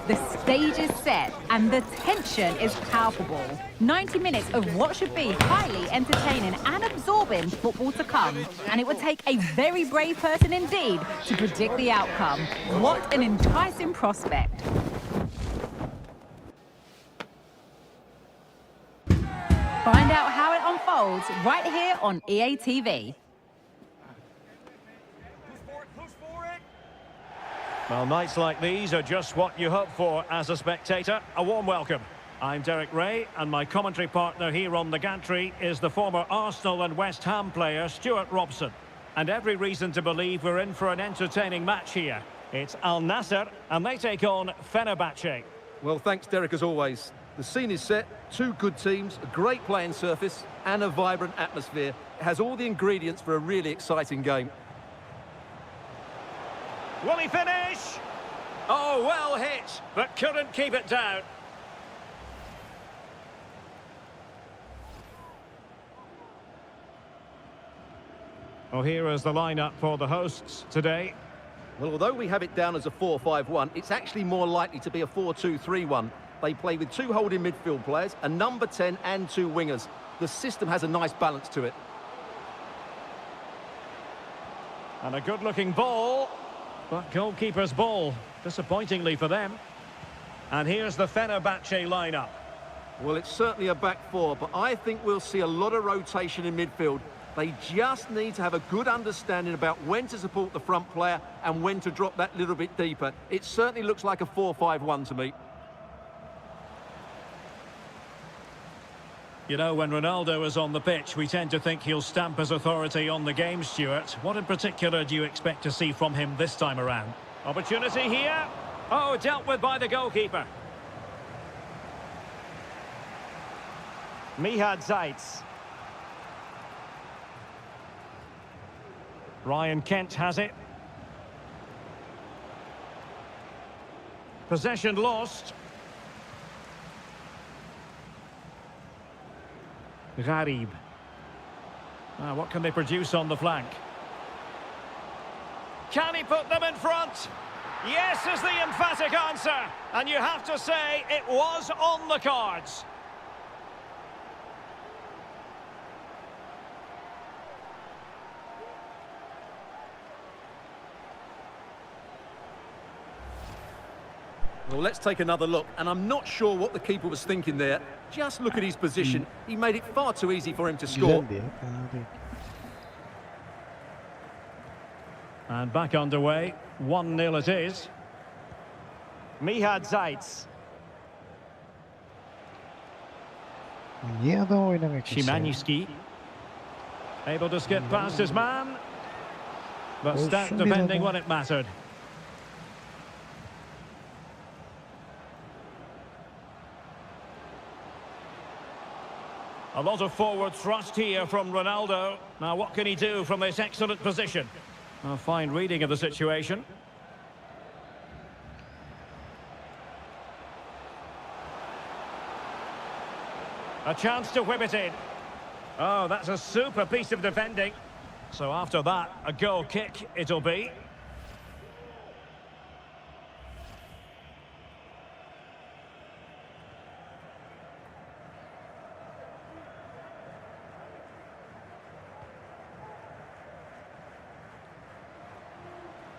The stage is set and the tension is palpable. 90 minutes of what should be highly entertaining and absorbing football to come. And it would take a very brave person indeed to predict the outcome. What an enticing prospect. Find out how it unfolds right here on EA TV. Well, nights like these are just what you hope for as a spectator. A warm welcome. I'm Derek Ray, and my commentary partner here on the gantry is the former Arsenal and West Ham player Stuart Robson. And every reason to believe we're in for an entertaining match here. It's Al Nassr, and they take on Fenerbahce. Well, thanks, Derek, as always. The scene is set, two good teams, a great playing surface, and a vibrant atmosphere. It has all the ingredients for a really exciting game. Will he finish? Oh, well hit, but couldn't keep it down. Well, here is the lineup for the hosts today. Well, although we have it down as a 4-5-1, it's actually more likely to be a 4-2-3-1. They play with two holding midfield players, a number 10 and two wingers. The system has a nice balance to it. And a good-looking ball. But goalkeeper's ball, disappointingly for them. And here's the Fenerbahce lineup. Well, it's certainly a back four, but I think we'll see a lot of rotation in midfield. They just need to have a good understanding about when to support the front player and when to drop that little bit deeper. It certainly looks like a 4-5-1 to me. You know, when Ronaldo is on the pitch, we tend to think he'll stamp his authority on the game, Stuart. What in particular do you expect to see from him this time around? Opportunity here. Oh, dealt with by the goalkeeper. Mihad Zaitz. Ryan Kent has it. Possession lost. Gharib. What can they produce on the flank? Can he put them in front? Yes is the emphatic answer. And you have to say it was on the cards. Well, let's take another look, and I'm not sure what the keeper was thinking there. Just look at his position. He made it far too easy for him to score. And back underway. 1-0 it is. Mihad Zaitz. Szymański. Able to skip past his man. But stout defending when it mattered. A lot of forward thrust here from Ronaldo. Now, what can he do from this excellent position? A fine reading of the situation. A chance to whip it in. Oh, that's a super piece of defending. So after that, a goal kick it'll be.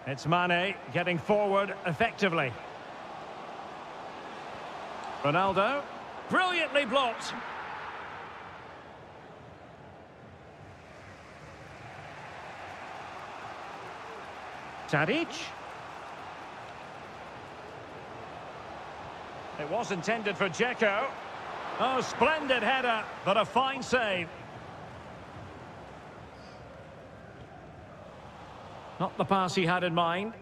It's Mane getting forward effectively. Ronaldo, brilliantly blocked. Tadic. It was intended for Dzeko. Oh, splendid header, but a fine save. Not the pass he had in mind.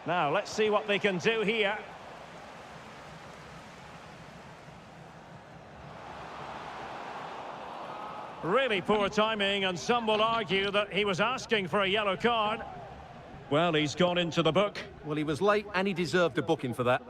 Now, let's see what they can do here. Really poor timing, and some will argue that he was asking for a yellow card. Well, he's gone into the book. Well, he was late and he deserved a booking for that.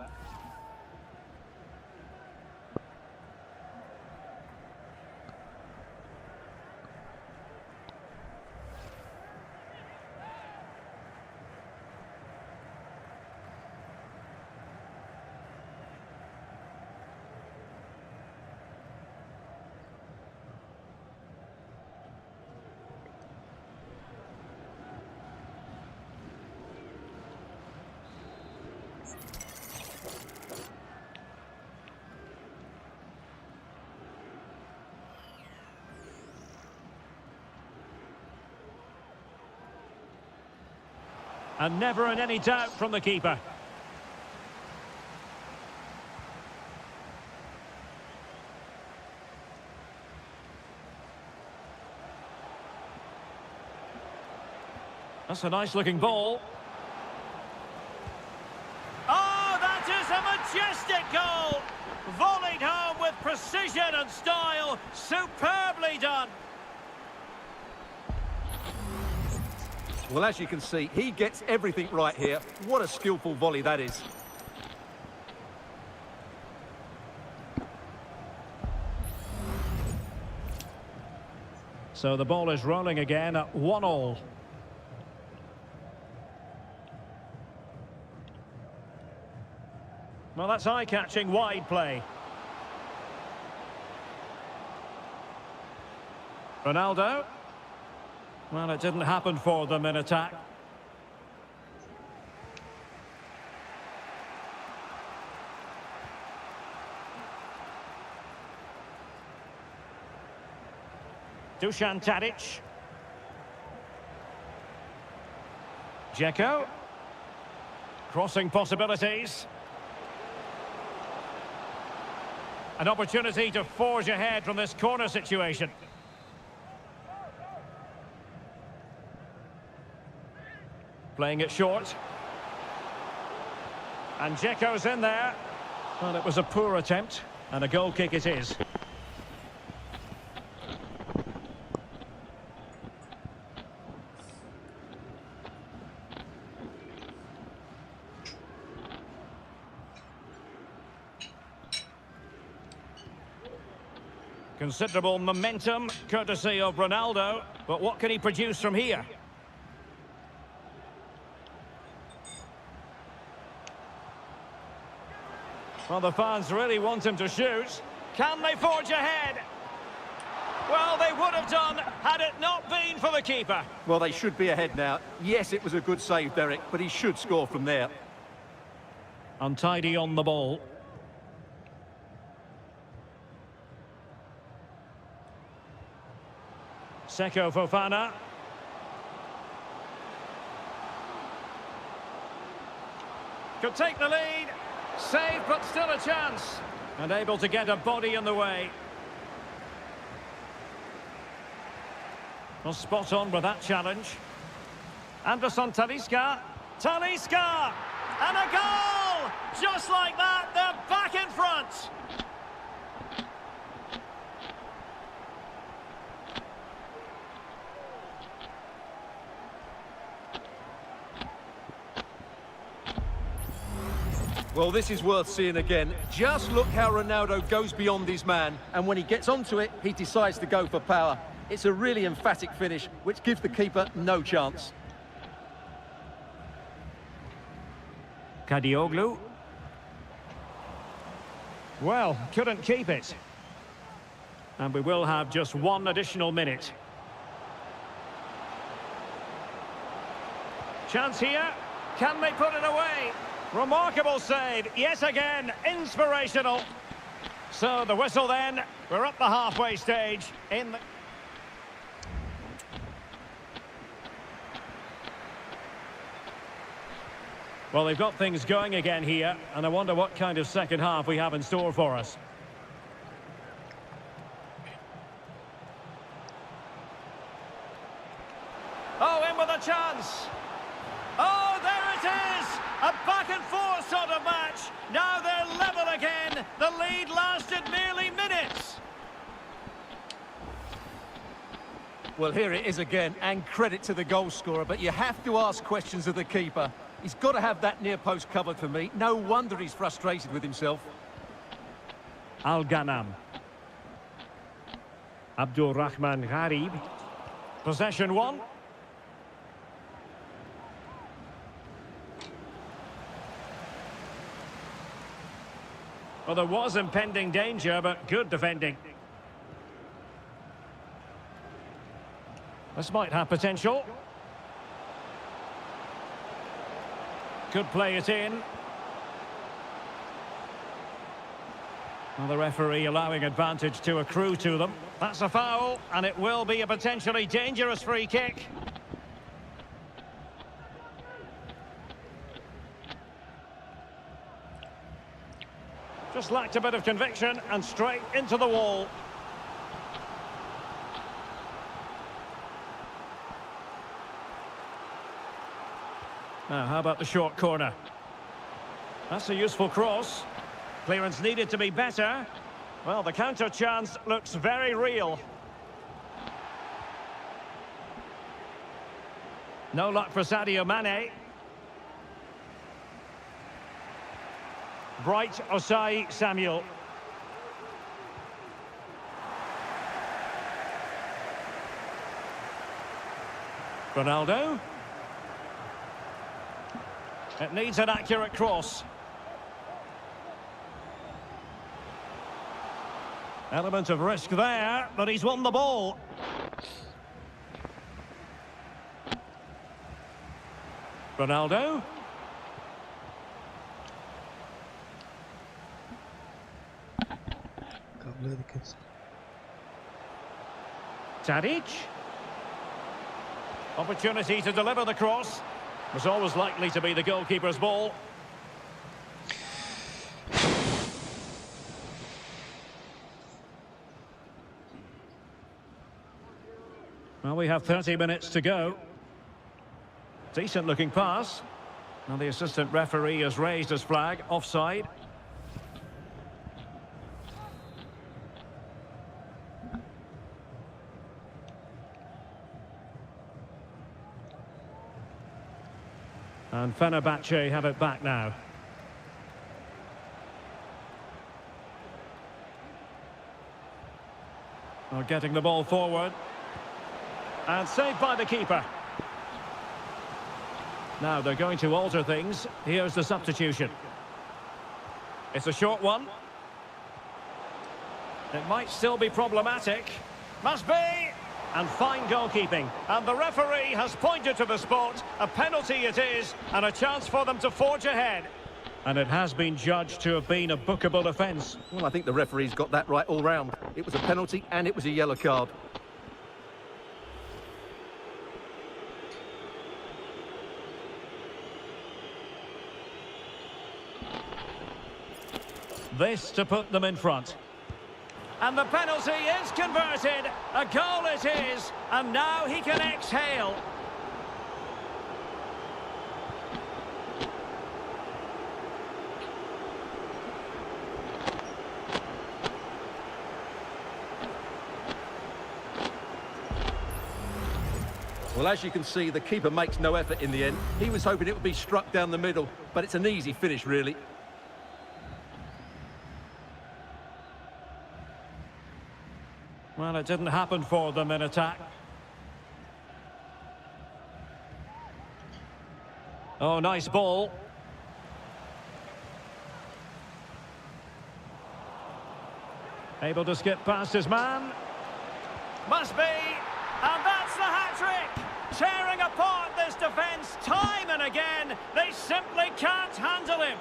And never in any doubt from the keeper. That's a nice looking ball. Oh, that is a majestic goal! Volleyed home with precision and style. Superbly done. Well, as you can see, he gets everything right here. What a skillful volley that is. So the ball is rolling again at 1-1. Well, that's eye-catching wide play. Ronaldo. Well, it didn't happen for them in attack. Dusan Tadic. Dzeko. Crossing possibilities. An opportunity to forge ahead from this corner situation. Playing it short. And Dzeko's in there. Well, it was a poor attempt, and a goal kick it is. Considerable momentum, courtesy of Ronaldo. But what can he produce from here? Well, the fans really want him to shoot. Can they forge ahead? Well, they would have done had it not been for the keeper. Well, they should be ahead now. Yes, it was a good save, Derek, but he should score from there. Untidy on the ball. Seko Fofana. Could take the lead. Save, but still a chance. And able to get a body in the way. Well, spot on with that challenge. Anderson Talisca. Talisca! And a goal! Just like that, they're back in front. Well, this is worth seeing again. Just look how Ronaldo goes beyond his man, and when he gets onto it, he decides to go for power. It's a really emphatic finish, which gives the keeper no chance. Kadioglu. Well, couldn't keep it. And we will have just one additional minute. Chance here. Can they put it away? Remarkable save. Yet again, inspirational. So the whistle then. We're up the halfway stage. Well, they've got things going again here, and I wonder what kind of second half we have in store for us. Oh, in with a chance. Oh, there it is! A back-and-forth sort of match. Now they're level again. The lead lasted merely minutes. Well, here it is again, and credit to the goal scorer, but you have to ask questions of the keeper. He's got to have that near post covered for me. No wonder he's frustrated with himself. Al-Ghanam. Abdul Rahman Gharib. Possession one. Well, there was impending danger, but good defending. This might have potential. Could play it in. Well, the referee allowing advantage to accrue to them. That's a foul, and it will be a potentially dangerous free kick. Just lacked a bit of conviction, and straight into the wall. Now, how about the short corner? That's a useful cross. Clearance needed to be better. Well, the counter chance looks very real. No luck for Sadio Mane. Bright Osai Samuel. Ronaldo. It needs an accurate cross. Element of risk there, but he's won the ball. Ronaldo. Tadic. Opportunity to deliver the cross. Was always likely to be the goalkeeper's ball. Well, we have 30 minutes to go. Decent looking pass. Now the assistant referee has raised his flag, offside. And Fenerbahce have it back now. Well, getting the ball forward. And saved by the keeper. Now they're going to alter things. Here's the substitution. It's a short one. It might still be problematic. Must be! And fine goalkeeping. And the referee has pointed to the spot. A penalty it is, and a chance for them to forge ahead. And it has been judged to have been a bookable offence. Well, I think the referee's got that right all round. It was a penalty and it was a yellow card. This to put them in front. And the penalty is converted. A goal it is. And now he can exhale. Well, as you can see, the keeper makes no effort in the end. He was hoping it would be struck down the middle, but it's an easy finish, really. Well, it didn't happen for them in attack. Oh, nice ball. Able to skip past his man. Must be. And that's the hat-trick. Tearing apart this defence time and again. They simply can't handle him.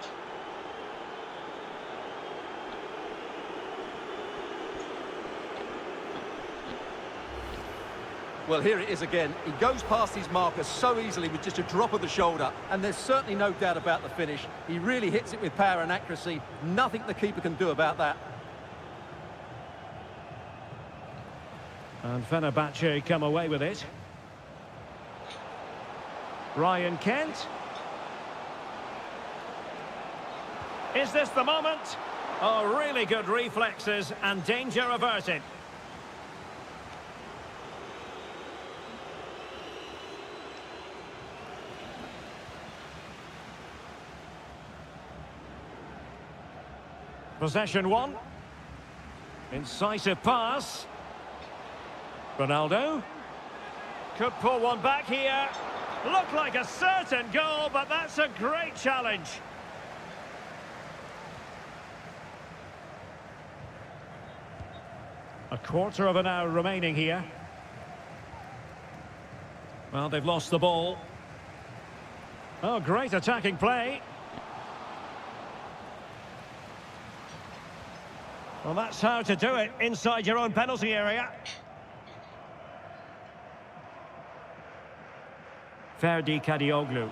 Well, here it is again. He goes past his marker so easily with just a drop of the shoulder, and there's certainly no doubt about the finish. He really hits it with power and accuracy. Nothing the keeper can do about that. And Fenerbahce come away with it. Ryan Kent. Is this the moment? Oh, really good reflexes and danger averted. Possession one. Incisive pass. Ronaldo. Could pull one back here. Looked like a certain goal, but that's a great challenge. A quarter of an hour remaining here. Well, they've lost the ball. Oh, great attacking play. Well, that's how to do it inside your own penalty area. Ferdi Kadioglu.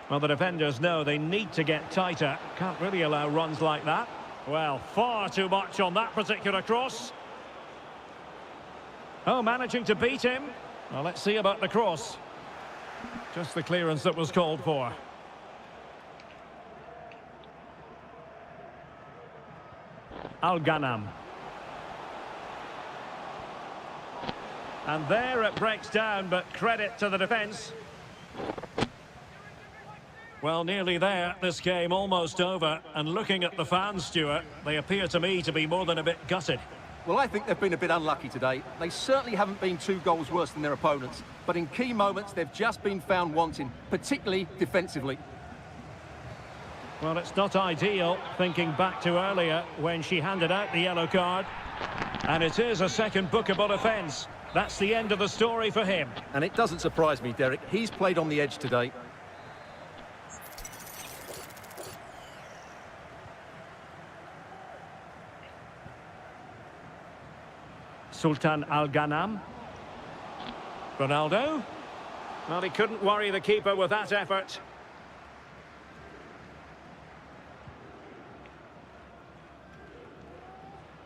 Well, the defenders know they need to get tighter. Can't really allow runs like that. Well, far too much on that particular cross. Oh, managing to beat him. Well, let's see about the cross. Just the clearance that was called for. Al-Ghanam. And there it breaks down, but credit to the defence. Well, nearly there. This game almost over. And looking at the fans, Stuart, they appear to me to be more than a bit gutted. Well, I think they've been a bit unlucky today. They certainly haven't been 2 goals worse than their opponents. But in key moments, they've just been found wanting, particularly defensively. Well, it's not ideal, thinking back to earlier when she handed out the yellow card. And it is a second bookable offence. That's the end of the story for him. And it doesn't surprise me, Derek. He's played on the edge today. Sultan Al-Ghanam. Ronaldo. Well, he couldn't worry the keeper with that effort.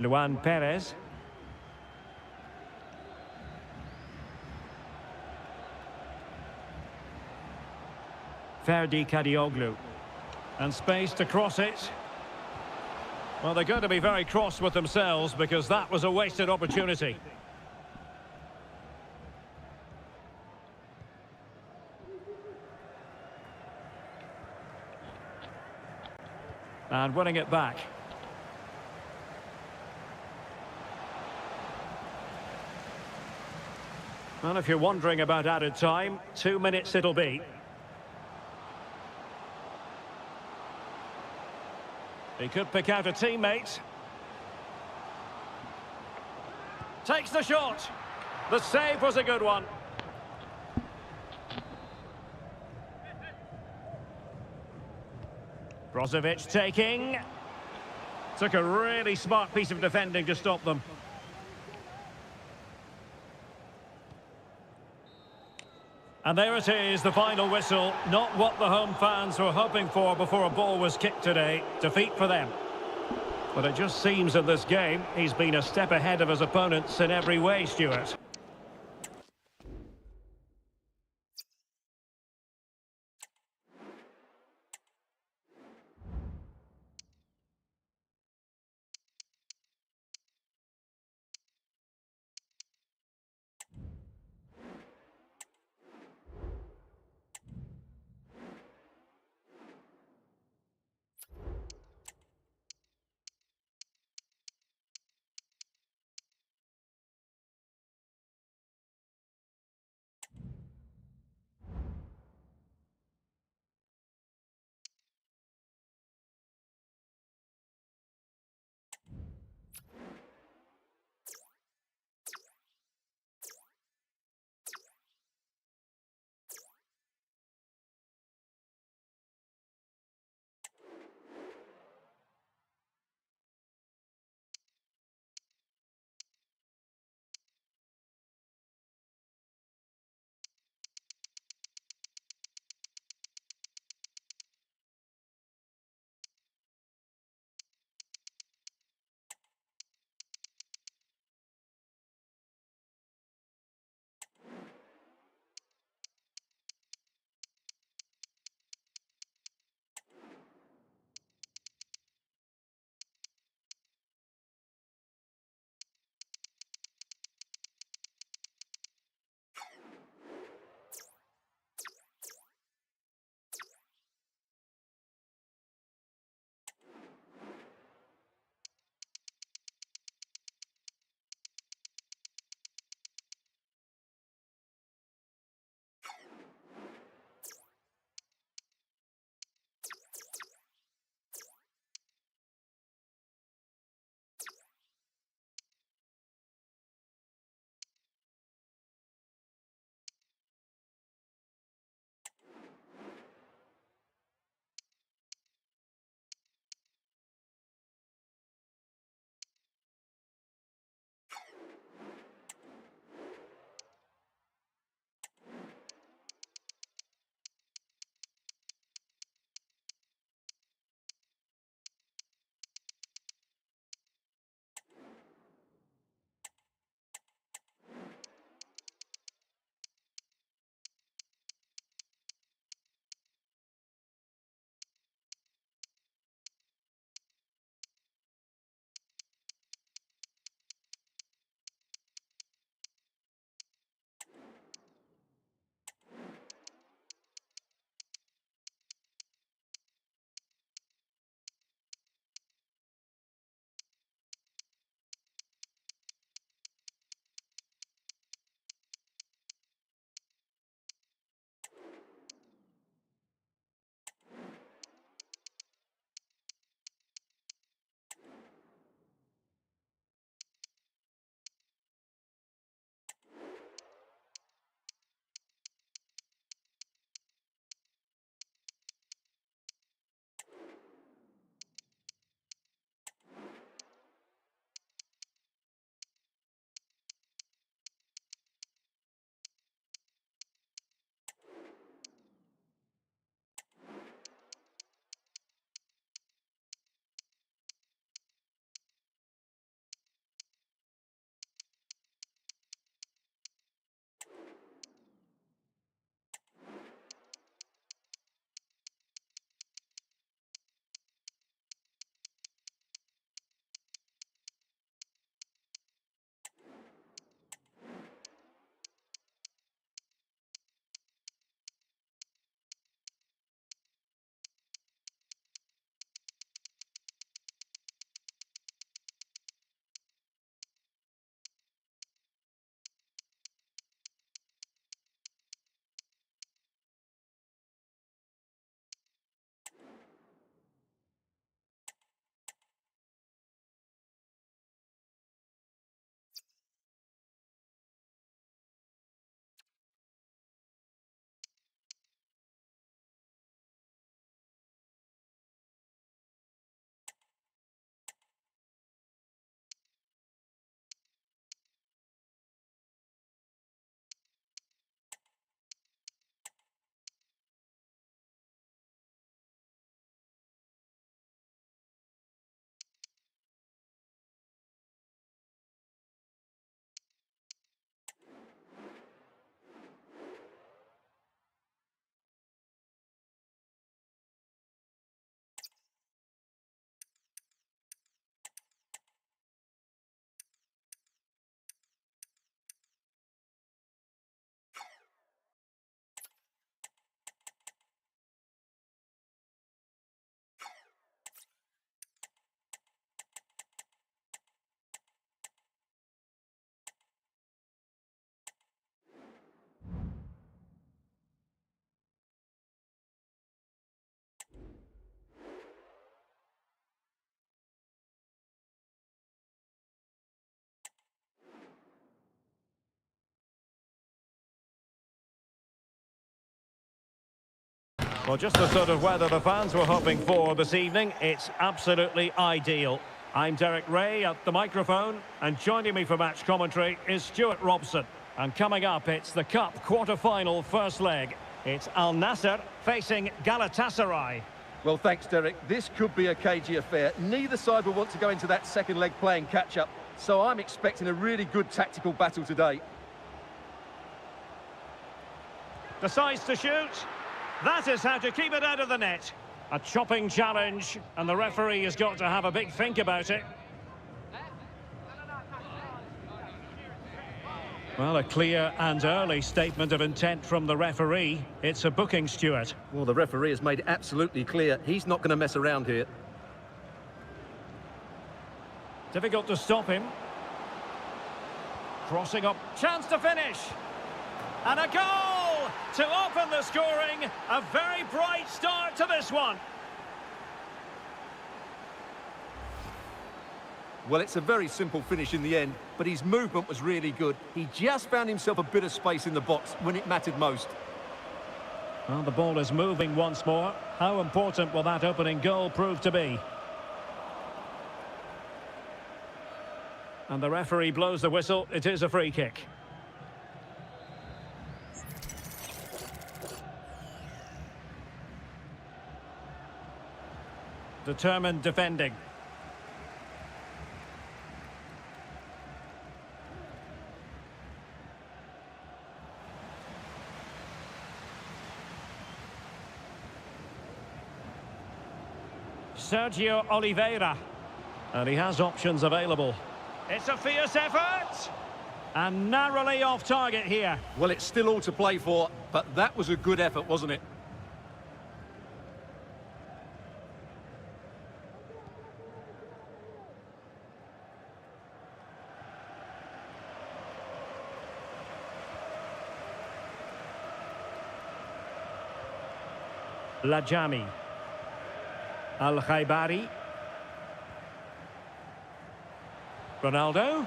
Luan Perez. Ferdi Kadioglu. And space to cross it. Well, they're going to be very cross with themselves because that was a wasted opportunity. And winning it back. Well, if you're wondering about added time, 2 minutes it'll be. He could pick out a teammate. Takes the shot. The save was a good one. Brozovic taking. Took a really smart piece of defending to stop them. And there it is, the final whistle. Not what the home fans were hoping for before a ball was kicked today. Defeat for them. But it just seems in this game, he's been a step ahead of his opponents in every way, Stuart. Well, just the sort of weather the fans were hoping for this evening. It's absolutely ideal. I'm Derek Ray at the microphone, and joining me for match commentary is Stuart Robson. And coming up, it's the Cup quarter-final first leg. It's Al Nassr facing Galatasaray. Well, thanks, Derek. This could be a cagey affair. Neither side will want to go into that second leg playing catch-up, so I'm expecting a really good tactical battle today. Decides to shoot. That is how to keep it out of the net. A chopping challenge, and the referee has got to have a big think about it. Well, a clear and early statement of intent from the referee. It's a booking, Stuart. Well, the referee has made it absolutely clear he's not going to mess around here. Difficult to stop him. Crossing up, chance to finish. And a goal to open the scoring. A very bright start to this one. Well, it's a very simple finish in the end, but his movement was really good. He just found himself a bit of space in the box when it mattered most. Well, the ball is moving once more. How important will that opening goal prove to be? And the referee blows the whistle. It is a free kick. Determined defending. Sergio Oliveira. And he has options available. It's a fierce effort. And narrowly off target here. Well, it's still all to play for, but that was a good effort, wasn't it? Lajami. Al-Khaibari. Ronaldo.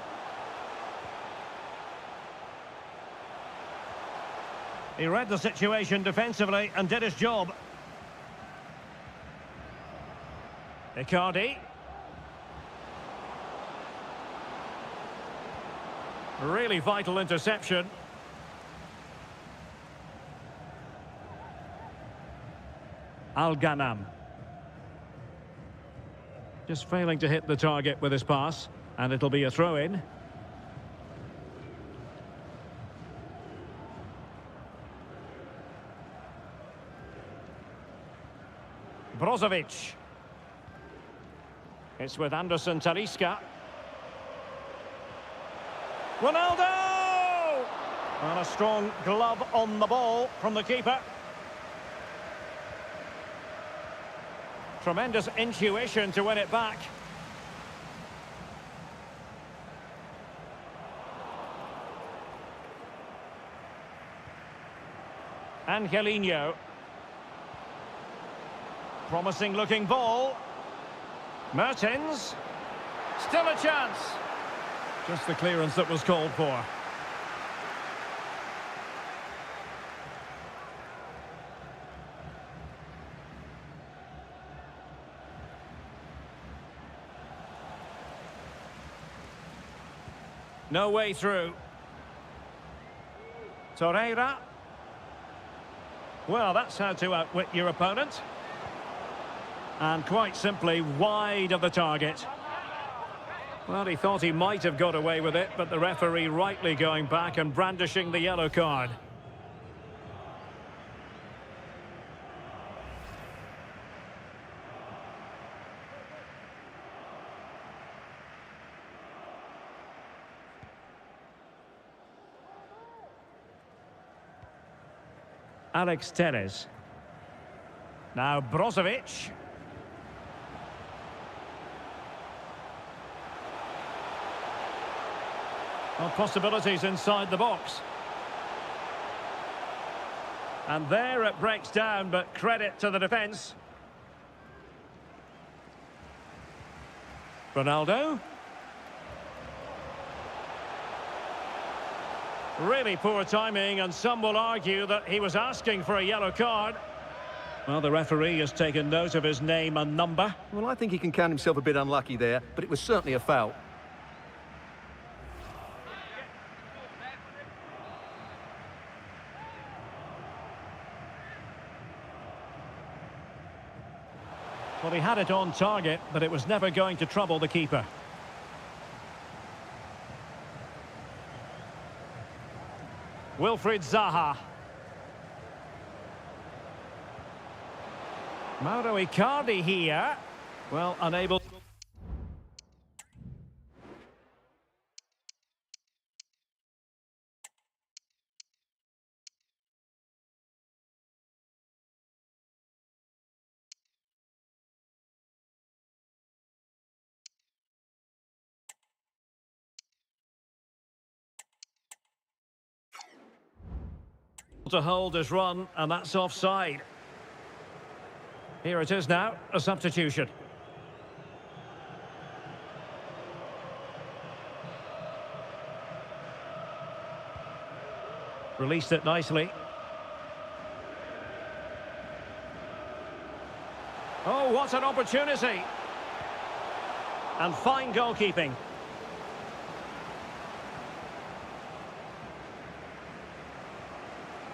He read the situation defensively and did his job. Icardi. Really vital interception. Al-Ghanam. Just failing to hit the target with his pass, and it'll be a throw-in. Brozovic. It's with Anderson Talisca. Ronaldo! And a strong glove on the ball from the keeper. Tremendous intuition to win it back. Angelino. Promising looking ball. Mertens. Still a chance. Just the clearance that was called for. No way through. Torreira. Well, that's how to outwit your opponent. And quite simply wide of the target. Well, he thought he might have got away with it, but the referee rightly going back and brandishing the yellow card. Alex Telles. Now Brozovic. Well, possibilities inside the box. And there it breaks down, but credit to the defence. Ronaldo. Really poor timing, and some will argue that he was asking for a yellow card. Well, the referee has taken note of his name and number. Well, I think he can count himself a bit unlucky there, but it was certainly a foul. Well, he had it on target, but it was never going to trouble the keeper. Wilfried Zaha. Mauro Icardi here. Well, unable... to hold his run, and that's offside. Here it is now, a substitution. Released it nicely. Oh, what an opportunity! And fine goalkeeping.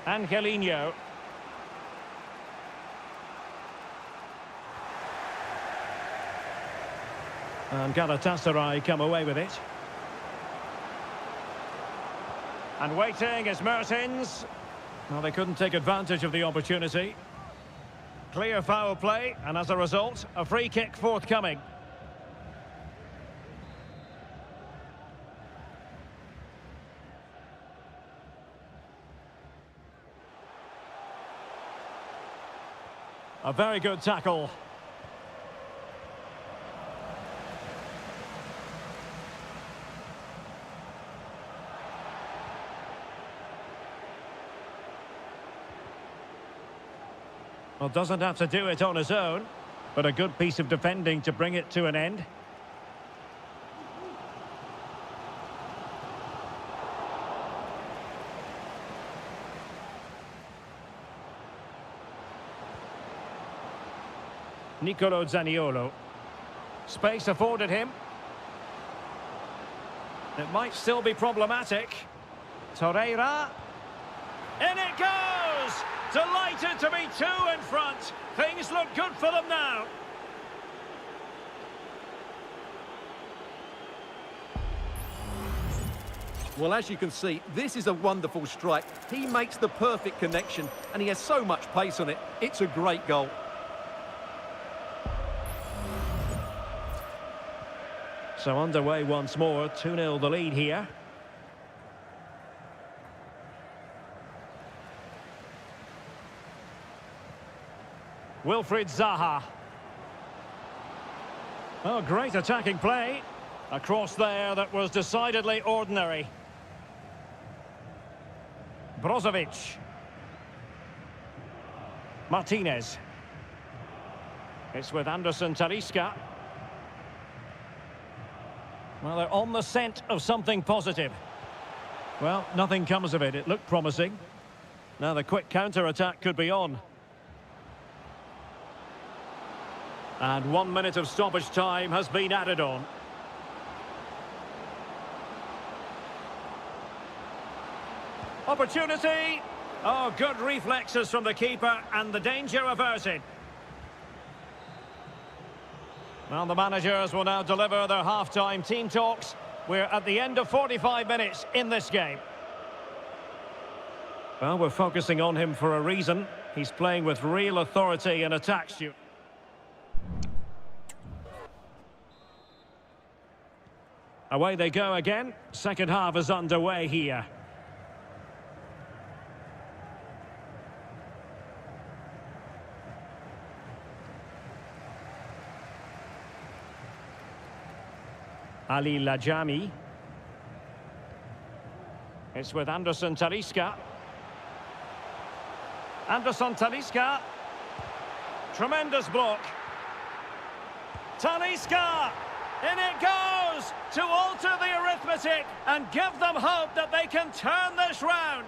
Angelino. And Galatasaray come away with it. And waiting is Mertens. Well, they couldn't take advantage of the opportunity. Clear foul play, and as a result, a free kick forthcoming. A very good tackle. Well, doesn't have to do it on his own, but a good piece of defending to bring it to an end. Nicolo Zaniolo. Space afforded him. It might still be problematic. Torreira. In it goes! Delighted to be two in front. Things look good for them now. Well, as you can see, this is a wonderful strike. He makes the perfect connection, and he has so much pace on it. It's a great goal. So underway once more, 2-0 the lead here. Wilfried Zaha. Oh, great attacking play. A cross there that was decidedly ordinary. Brozovic. Martinez. It's with Anderson Talisca. Well, they're on the scent of something positive. Well, nothing comes of it. It looked promising. Now the quick counter-attack could be on. And 1 minute of stoppage time has been added on. Opportunity! Oh, good reflexes from the keeper, and the danger averted. Well, the managers will now deliver their half-time team talks. We're at the end of 45 minutes in this game. Well, we're focusing on him for a reason. He's playing with real authority and attack. Away they go again. Second half is underway here. Ali Lajami. It's with Anderson Talisca. Anderson Talisca. Tremendous block. Talisca! In it goes! To alter the arithmetic and give them hope that they can turn this round.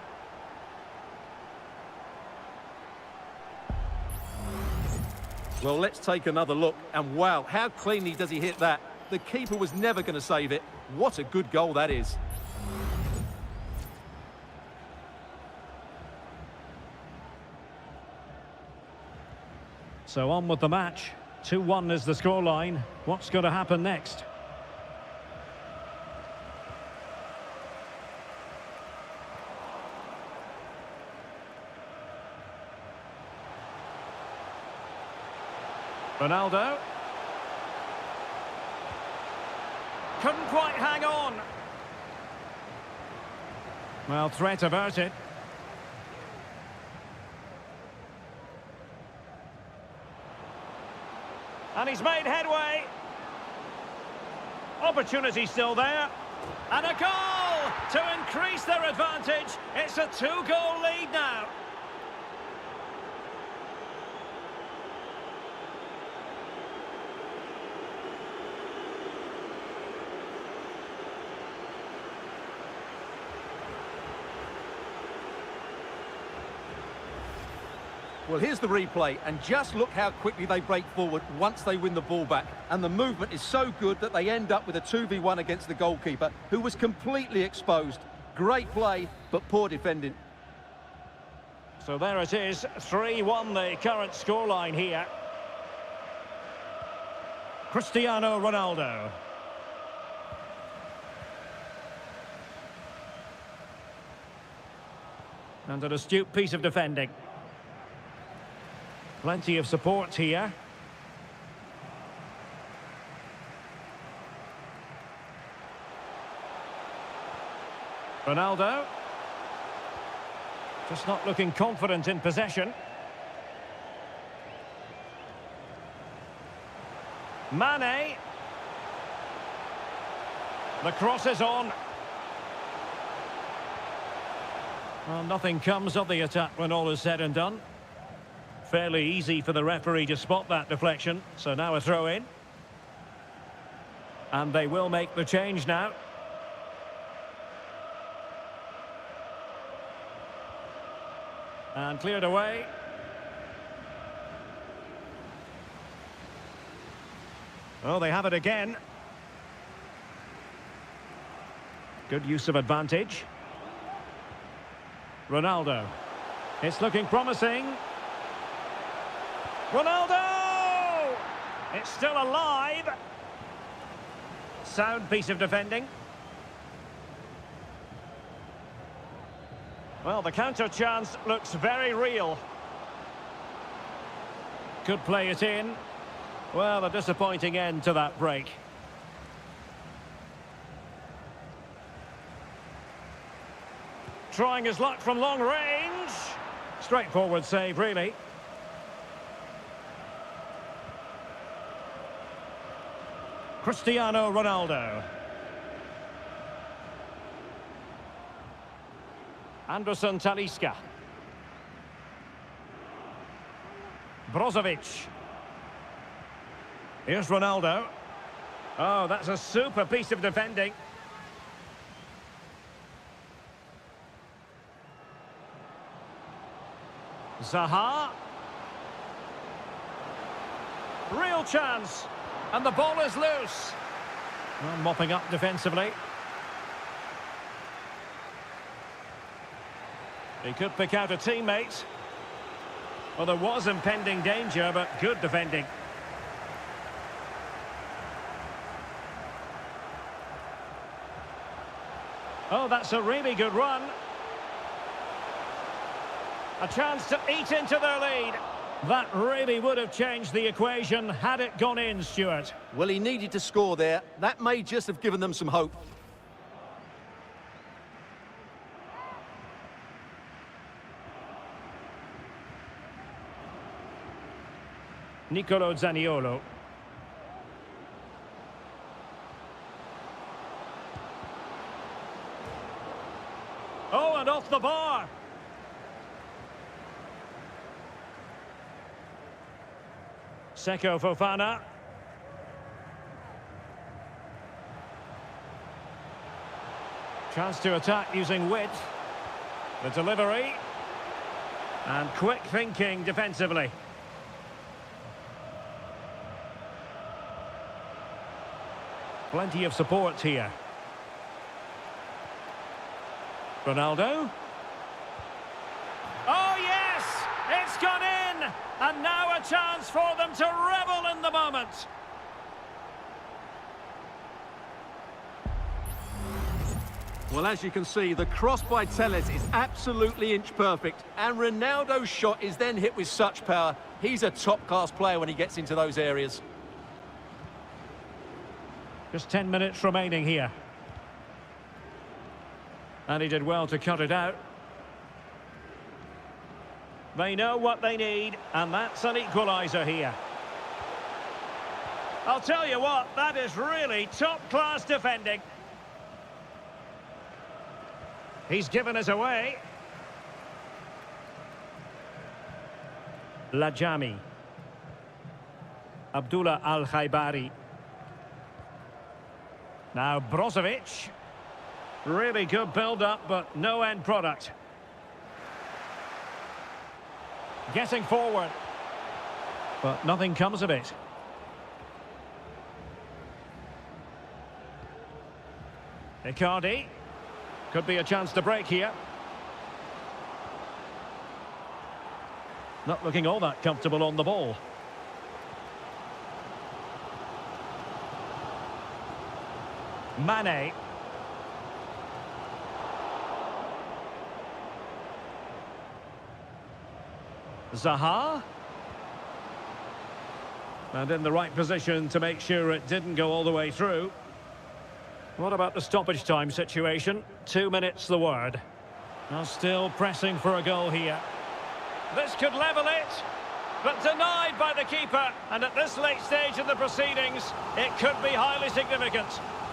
Well, let's take another look. And wow, how cleanly does he hit that? The keeper was never going to save it. What a good goal that is. So on with the match. 2-1 is the scoreline. What's going to happen next? Ronaldo. Couldn't quite hang on. Well, threat averted. And he's made headway. Opportunity still there. And a goal to increase their advantage. It's a 2-goal lead now. Well, here's the replay, and just look how quickly they break forward once they win the ball back. And the movement is so good that they end up with a 2v1 against the goalkeeper, who was completely exposed. Great play, but poor defending. So there it is, 3-1 the current scoreline here. Cristiano Ronaldo. And an astute piece of defending. Plenty of support here. Ronaldo. Just not looking confident in possession. Mane. The cross is on. Well, nothing comes of the attack when all is said and done. Fairly easy for the referee to spot that deflection. So now a throw in. And they will make the change now. And cleared away. Oh, they have it again. Good use of advantage. Ronaldo. It's looking promising. Ronaldo! It's still alive. Sound piece of defending. Well, the counter chance looks very real. Could play it in. Well, a disappointing end to that break. Trying his luck from long range. Straightforward save, really. Cristiano Ronaldo. Anderson Talisca. Brozovic. Here's Ronaldo. Oh, that's a super piece of defending. Zaha. Real chance. And the ball is loose. Well, mopping up defensively. He could pick out a teammate. Well, there was impending danger, but good defending. Oh, that's a really good run. A chance to eat into their lead. That really would have changed the equation had it gone in, Stuart. Well, he needed to score there. That may just have given them some hope. Nicolo Zaniolo. Oh, and off the bar. Seko Fofana. Chance to attack using width. The delivery. And quick thinking defensively. Plenty of support here. Ronaldo. Oh, yes! It's gone in! And now a chance for them to revel in the moment. Well, as you can see, the cross by Telles is absolutely inch perfect. And Ronaldo's shot is then hit with such power. He's a top-class player when he gets into those areas. Just 10 minutes remaining here. And he did well to cut it out. They know what they need, and that's an equaliser here. I'll tell you what, that is really top-class defending. He's given us away. Lajami. Abdullah Al-Khaibari. Now Brozovic. Really good build-up, but no end product. Getting forward. But nothing comes of it. Icardi. Could be a chance to break here. Not looking all that comfortable on the ball. Mane. Zaha. And in the right position to make sure it didn't go all the way through. What about the stoppage time situation? 2 minutes the word. Now still pressing for a goal here. This could level it, but denied by the keeper. And at this late stage of the proceedings, it could be highly significant.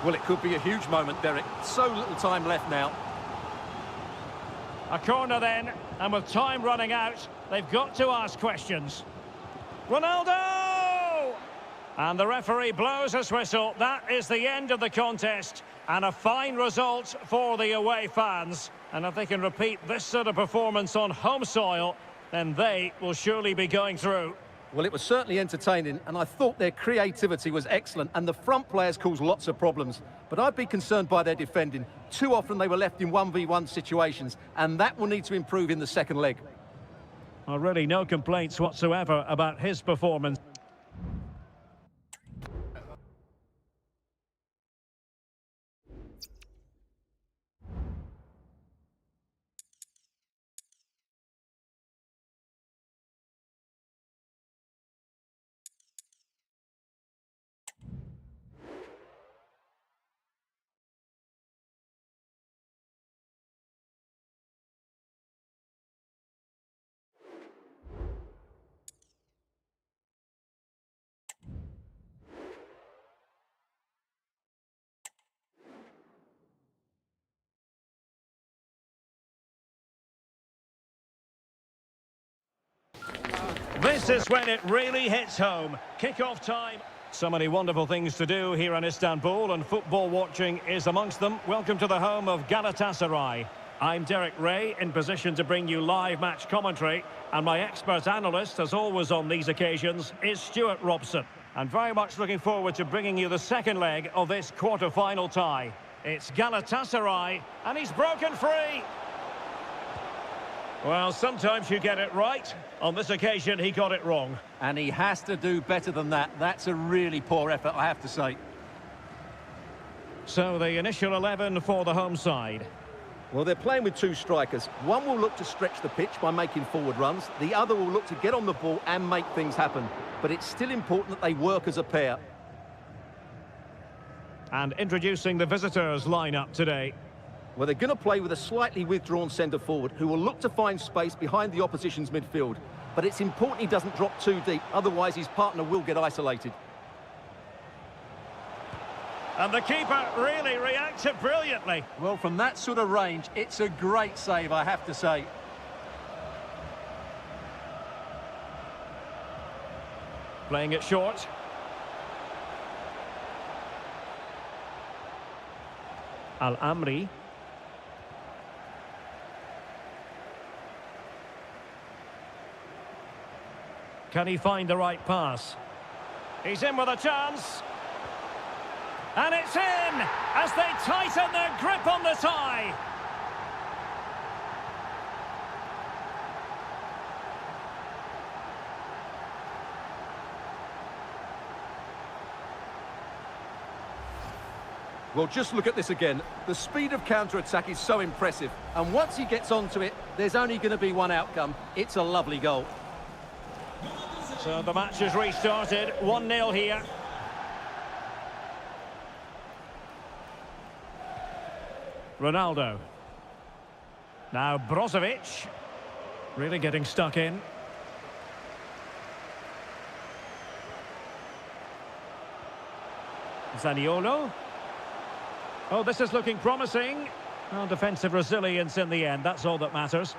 Well, it could be a huge moment, Derek. So little time left now. A corner then, and with time running out, they've got to ask questions. Ronaldo! And the referee blows his whistle. That is the end of the contest, and a fine result for the away fans. And if they can repeat this sort of performance on home soil, then they will surely be going through. Well, it was certainly entertaining, and I thought their creativity was excellent, and the front players caused lots of problems. But I'd be concerned by their defending. Too often they were left in 1v1 situations, and that will need to improve in the second leg. Well, really no complaints whatsoever about his performance. This is when it really hits home. Kick-off time. So many wonderful things to do here in Istanbul, and football watching is amongst them. Welcome to the home of Galatasaray. I'm Derek Ray, in position to bring you live match commentary, and my expert analyst, as always on these occasions, is Stuart Robson. And very much looking forward to bringing you the second leg of this quarter-final tie. It's Galatasaray, and he's broken free. Well, sometimes you get it right. On this occasion, he got it wrong. And he has to do better than that. That's a really poor effort, I have to say. So the initial 11 for the home side. Well, they're playing with two strikers. One will look to stretch the pitch by making forward runs. The other will look to get on the ball and make things happen. But it's still important that they work as a pair. And introducing the visitors' lineup today. Well, they're going to play with a slightly withdrawn centre-forward who will look to find space behind the opposition's midfield. But it's important he doesn't drop too deep, otherwise his partner will get isolated. And the keeper really reacted brilliantly. Well, from that sort of range, it's a great save, I have to say. Playing it short. Al-Amri. Can he find the right pass? He's in with a chance. And it's in as they tighten their grip on the tie. Well, just look at this again. The speed of counter-attack is so impressive. And once he gets onto it, there's only going to be one outcome. It's a lovely goal. So the match is restarted. 1-0 here. Ronaldo. Now Brozovic. Really getting stuck in. Zaniolo. Oh, this is looking promising. Well, defensive resilience in the end, that's all that matters.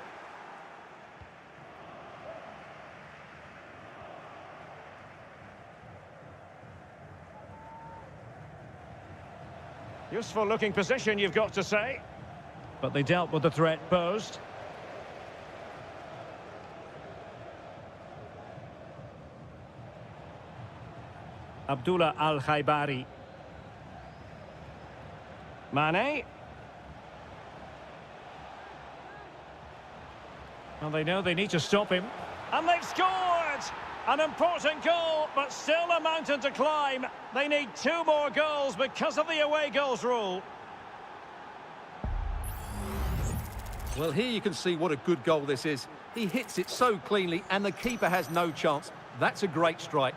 Useful looking position, you've got to say. But they dealt with the threat posed. Abdullah Al-Khaibari. Mane. Well, they know they need to stop him. And they've scored! An important goal, but still a mountain to climb. They need 2 more goals because of the away goals rule. Well, here you can see what a good goal this is. He hits it so cleanly and the keeper has no chance. That's a great strike.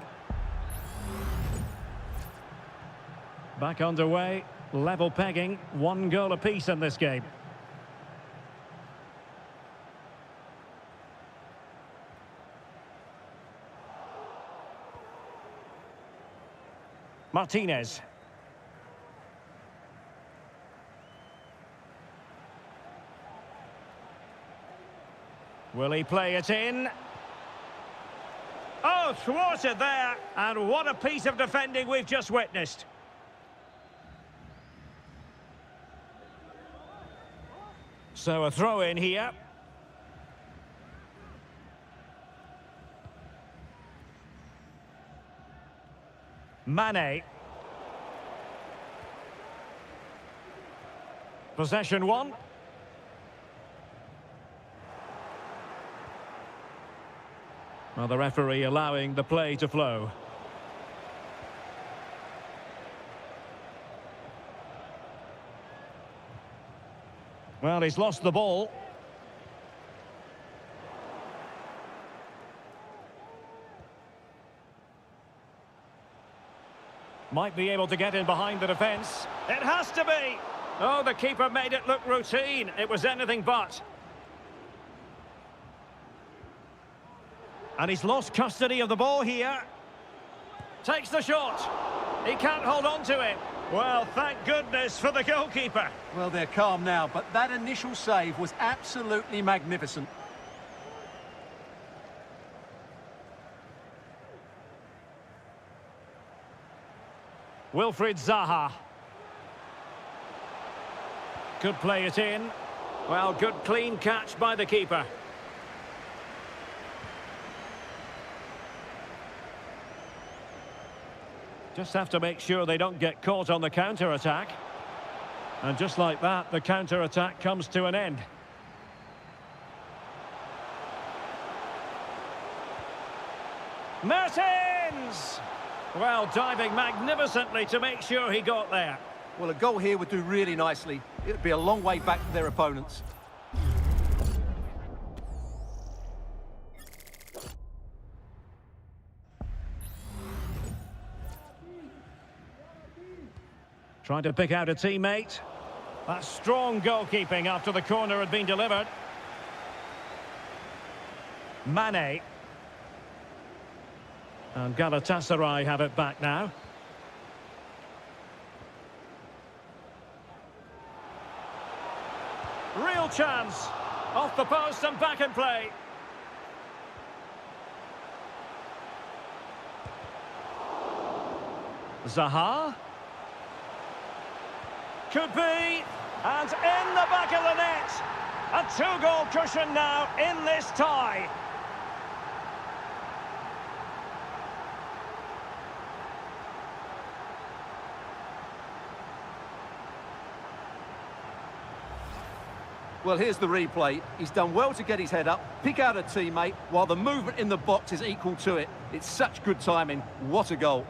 Back underway, level pegging, 1 goal apiece in this game. Martinez. Will he play it in? Oh, thwarted there. And what a piece of defending we've just witnessed. So a throw in here. Mane. Possession 1. Well, the referee allowing the play to flow. Well, he's lost the ball. Might be able to get in behind the defence. It has to be! Oh, the keeper made it look routine. It was anything but. And he's lost custody of the ball here. Takes the shot. He can't hold on to it. Well, thank goodness for the goalkeeper. Well, they're calm now, but that initial save was absolutely magnificent. Wilfried Zaha. Could play it in. Well, good clean catch by the keeper. Just have to make sure they don't get caught on the counter-attack. And just like that, the counter-attack comes to an end. Mertens! Well, diving magnificently to make sure he got there. Well, a goal here would do really nicely. It would be a long way back for their opponents. Trying to pick out a teammate. That's strong goalkeeping after the corner had been delivered. Mane. And Galatasaray have it back now. Real chance. Off the post and back in play. Zaha. Could be. And in the back of the net. A 2-goal cushion now in this tie. Well, here's the replay. He's done well to get his head up, pick out a teammate, while the movement in the box is equal to it. It's such good timing. What a goal.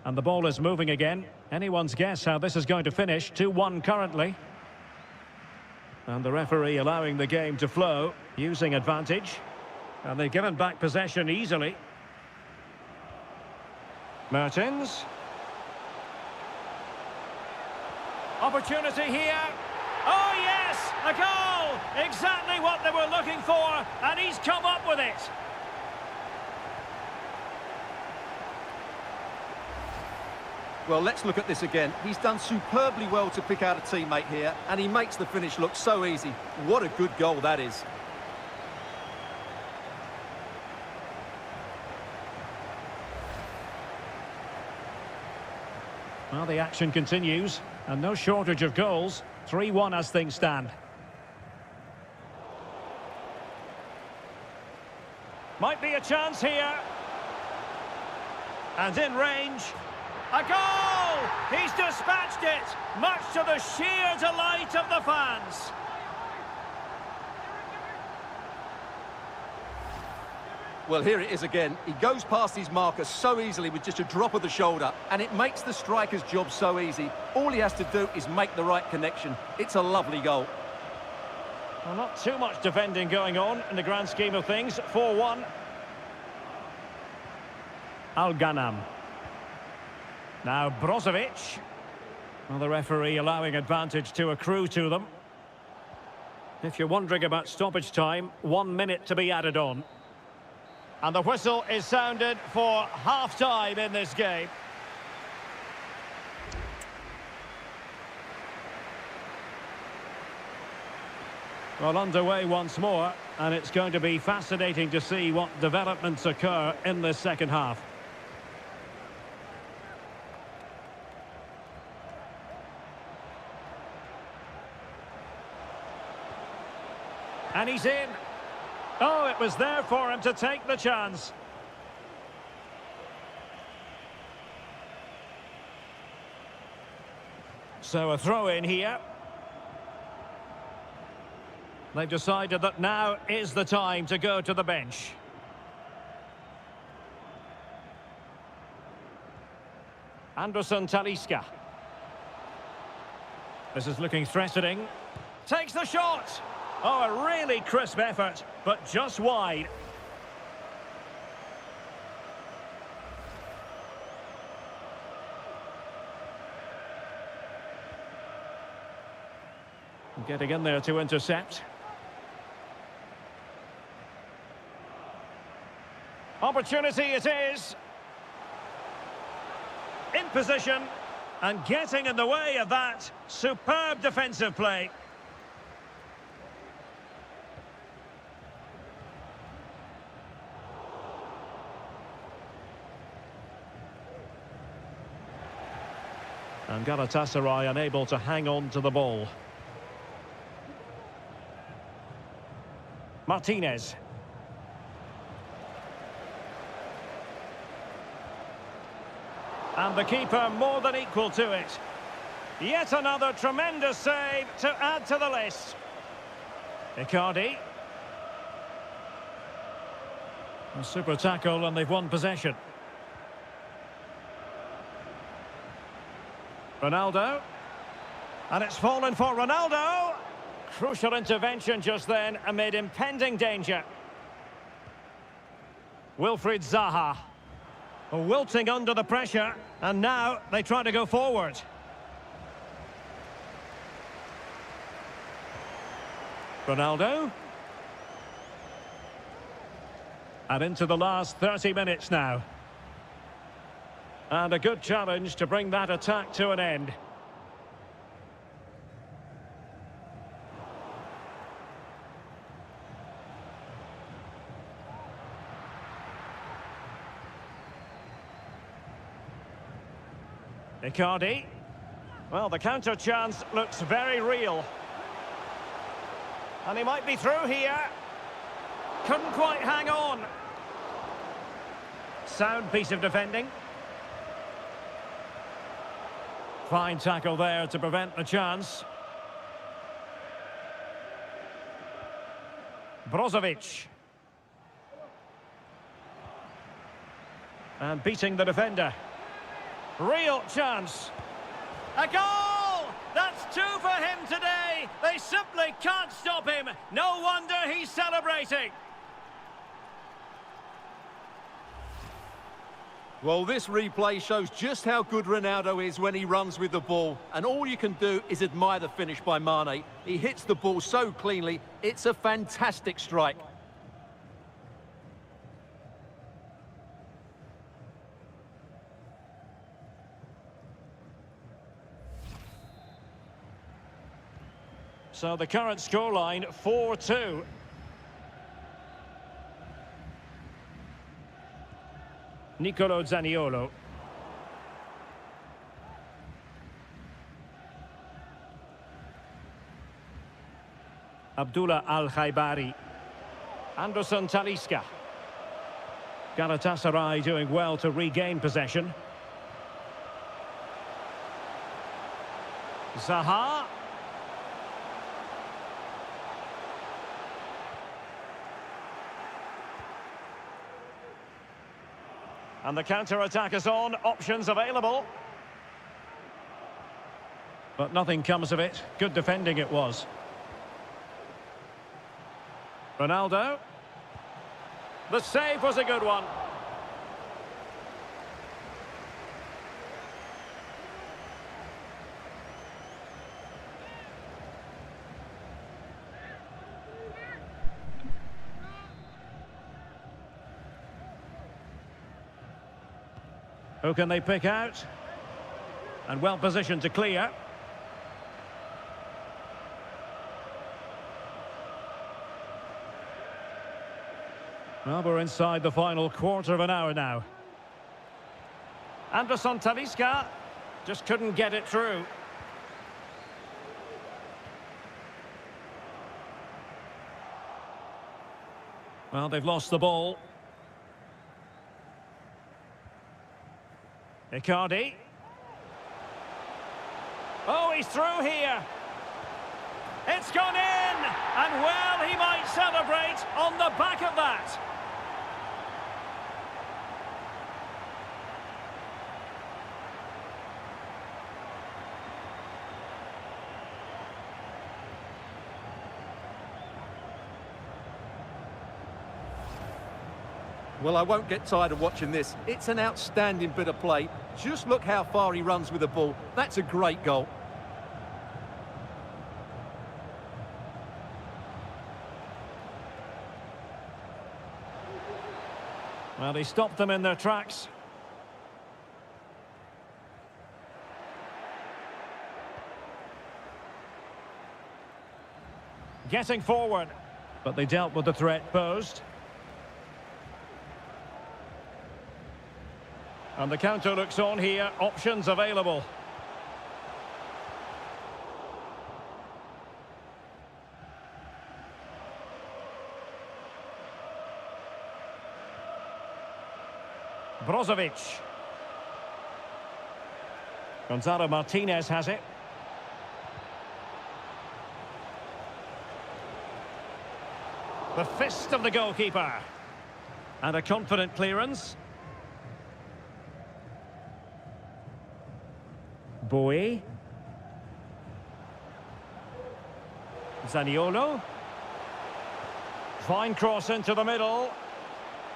And the ball is moving again. Anyone's guess how this is going to finish. 2-1 currently. And the referee allowing the game to flow, using advantage. And they've given back possession easily. Mertens. Opportunity here. Oh yes, a goal! Exactly what they were looking for, and he's come up with it. Well, let's look at this again. He's done superbly well to pick out a teammate here, and he makes the finish look so easy. What a good goal that is. Well, the action continues, and no shortage of goals. 3-1 as things stand. Might be a chance here. And in range. A goal! He's dispatched it, much to the sheer delight of the fans. Well, here it is again. He goes past his marker so easily with just a drop of the shoulder, and it makes the striker's job so easy. All he has to do is make the right connection. It's a lovely goal. Well, not too much defending going on in the grand scheme of things. 4-1. Al-Ghanam. Now Brozovic. Well, the referee allowing advantage to accrue to them. If you're wondering about stoppage time, 1 minute to be added on. And the whistle is sounded for half-time in this game. Well, underway once more, and it's going to be fascinating to see what developments occur in this second half. And he's in. Oh, it was there for him to take the chance. So a throw in here. They've decided that now is the time to go to the bench. Anderson Talisca. This is looking threatening. Takes the shot. Oh, a really crisp effort, but just wide. Getting in there to intercept. Opportunity it is. In position and getting in the way of that. Superb defensive play. And Galatasaray unable to hang on to the ball. Martinez. And the keeper more than equal to it. Yet another tremendous save to add to the list. Icardi. A super tackle and they've won possession. Ronaldo. And it's fallen for Ronaldo. Crucial intervention just then amid impending danger. Wilfried Zaha. Wilting under the pressure, and now they try to go forward. Ronaldo. And into the last 30 minutes now. And a good challenge to bring that attack to an end. Icardi. Well, the counter chance looks very real. And he might be through here. Couldn't quite hang on. Sound piece of defending. Fine tackle there to prevent the chance. Brozovic. And beating the defender. Real chance. A goal! That's two for him today. They simply can't stop him. No wonder he's celebrating. Well, this replay shows just how good Ronaldo is when he runs with the ball. And all you can do is admire the finish by Mane. He hits the ball so cleanly, it's a fantastic strike. So the current scoreline, 4-2. Nicolo Zaniolo. Abdullah Al-Khaibari. Anderson Talisca. Galatasaray doing well to regain possession. Zaha. And the counter-attack is on, options available. But nothing comes of it. Good defending it was. Ronaldo. The save was a good one. Who can they pick out? And well positioned to clear. Well, we're inside the final quarter of an hour now. Anderson Talisca just couldn't get it through. Well, they've lost the ball. Icardi. Oh, he's through here. It's gone in! And well, he might celebrate on the back of that. Well, I won't get tired of watching this. It's an outstanding bit of play. Just look how far he runs with the ball. That's a great goal. Well, he stopped them in their tracks. Getting forward, but they dealt with the threat posed. And the counter looks on here, options available. Brozovic. Gonzalo Martinez has it. The fist of the goalkeeper. And a confident clearance. Bowie. Zaniolo. Fine cross into the middle.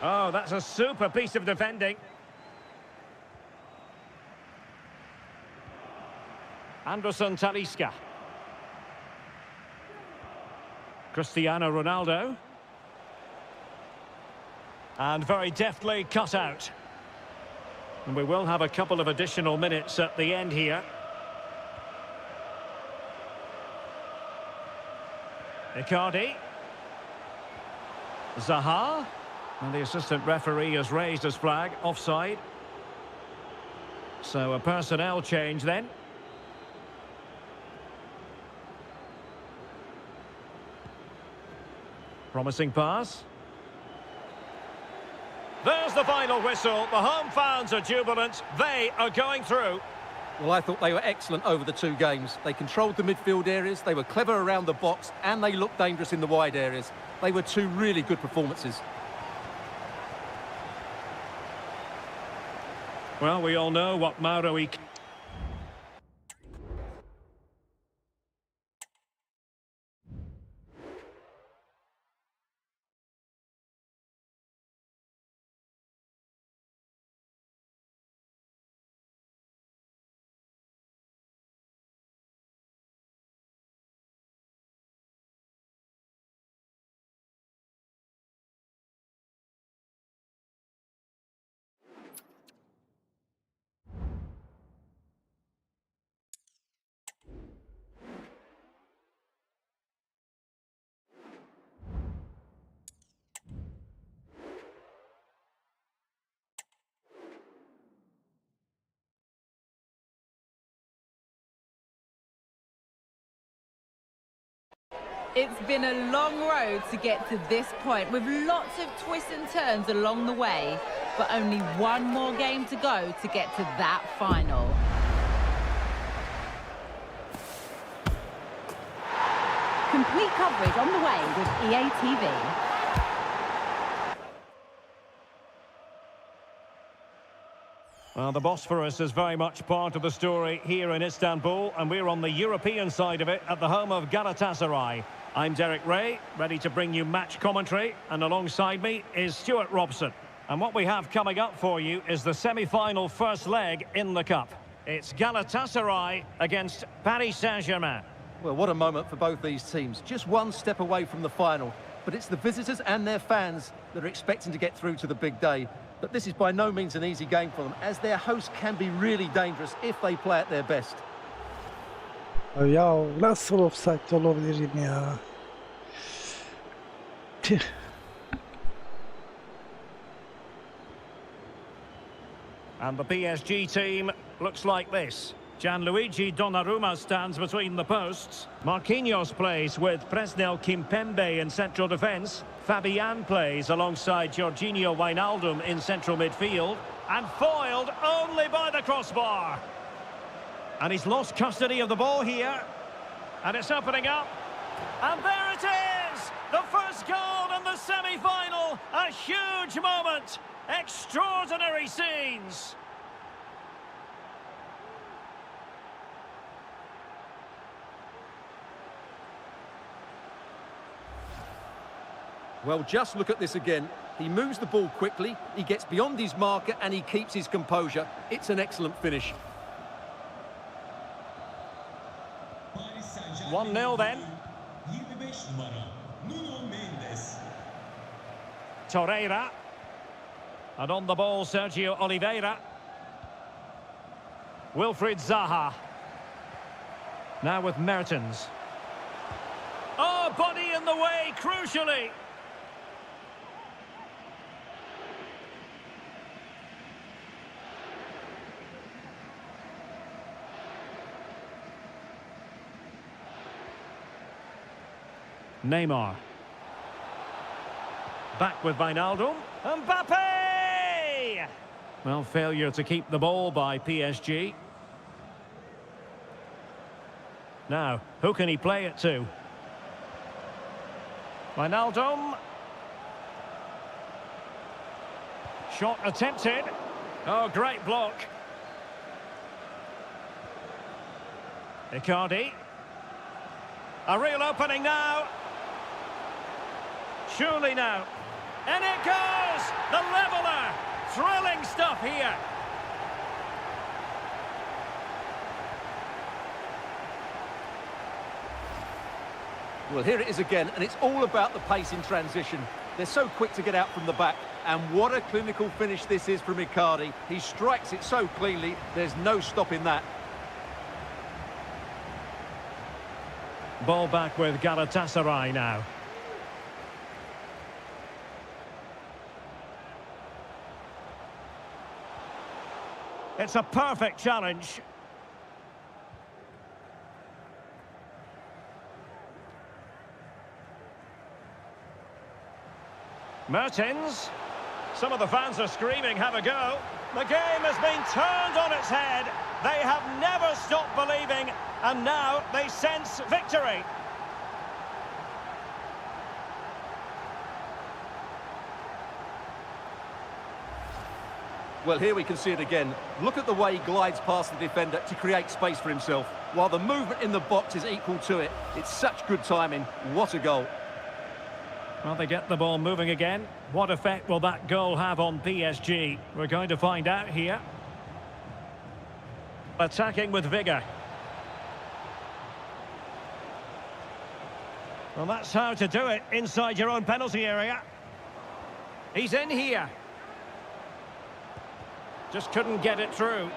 Oh, that's a super piece of defending. Anderson Talisca. Cristiano Ronaldo. And very deftly cut out. And we will have a couple of additional minutes at the end here. Icardi. Zaha. And the assistant referee has raised his flag, offside. So a personnel change then. Promising pass. There's the final whistle. The home fans are jubilant. They are going through. Well, I thought they were excellent over the two games. They controlled the midfield areas, they were clever around the box, and they looked dangerous in the wide areas. They were two really good performances. Well, we all know what Mauro. It's been a long road to get to this point, with lots of twists and turns along the way, but only one more game to go to get to that final. Complete coverage on the way with EA TV. Well, the Bosphorus is very much part of the story here in Istanbul, and we're on the European side of it at the home of Galatasaray. I'm Derek Ray, ready to bring you match commentary, and alongside me is Stuart Robson. And what we have coming up for you is the semi-final first leg in the Cup. It's Galatasaray against Paris Saint-Germain. Well, what a moment for both these teams. Just one step away from the final. But it's the visitors and their fans that are expecting to get through to the big day. But this is by no means an easy game for them, as their host can be really dangerous if they play at their best. Ya nasıl offside olabilirim ya? Tüh. And the PSG team looks like this. Gianluigi Donnarumma stands between the posts. Marquinhos plays with Presnel Kimpembe in central defence. Fabian plays alongside Jorginho Wijnaldum in central midfield. And foiled only by the crossbar. And he's lost custody of the ball here. And it's opening up. And there it is! The first goal in the semi-final. A huge moment. Extraordinary scenes. Well, just look at this again. He moves the ball quickly, he gets beyond his marker, and he keeps his composure. It's an excellent finish. 1-0 then. Torreira. And on the ball, Sergio Oliveira. Wilfried Zaha. Now with Mertens. Oh, body in the way, crucially. Neymar. Back with Wijnaldum. Mbappe! Well, failure to keep the ball by PSG. Now, who can he play it to? Wijnaldum. Shot attempted. Oh, great block. Icardi. A real opening now. Surely now. And it goes! The leveller! Thrilling stuff here. Well, here it is again, and it's all about the pace in transition. They're so quick to get out from the back, and what a clinical finish this is from Icardi. He strikes it so cleanly, there's no stopping that. Ball back with Galatasaray now. It's a perfect challenge. Mertens. Some of the fans are screaming, have a go. The game has been turned on its head. They have never stopped believing, and now they sense victory. Well, here we can see it again. Look at the way he glides past the defender to create space for himself, while the movement in the box is equal to it. It's such good timing. What a goal. Well, they get the ball moving again. What effect will that goal have on PSG? We're going to find out here. Attacking with vigour. Well, that's how to do it inside your own penalty area. He's in here. Just couldn't get it through.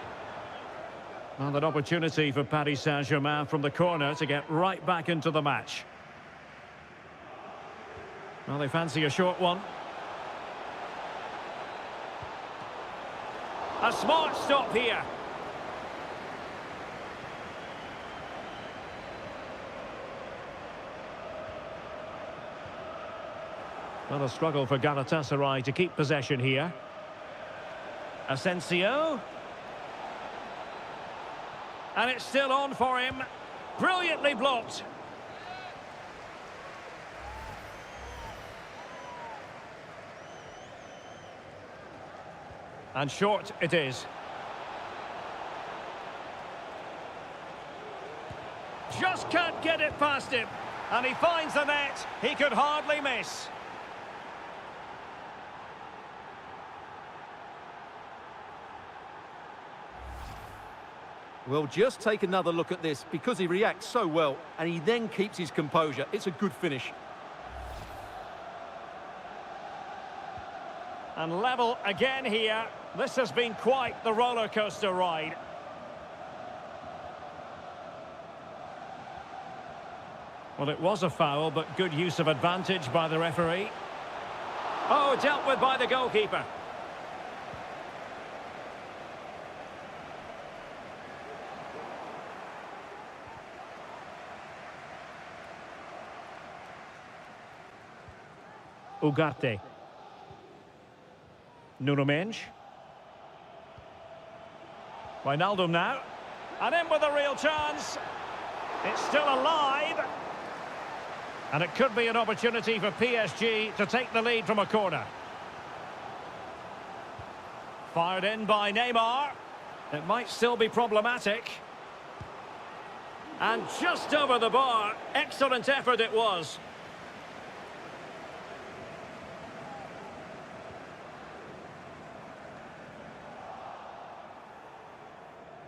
And an opportunity for Paris Saint-Germain from the corner to get right back into the match. Well, they fancy a short one. A smart stop here. Well, a struggle for Galatasaray to keep possession here. Asensio. And it's still on for him. Brilliantly blocked. And short it is. Just can't get it past him. And he finds the net. He could hardly miss. Well, just take another look at this, because he reacts so well and he then keeps his composure. It's a good finish. And level again here. This has been quite the roller coaster ride. Well, it was a foul, but good use of advantage by the referee. Oh, dealt with by the goalkeeper. Ugarte. Nuno Mendes. Wijnaldum now. And in with a real chance. It's still alive. And it could be an opportunity for PSG to take the lead from a corner. Fired in by Neymar. It might still be problematic. And just over the bar. Excellent effort it was.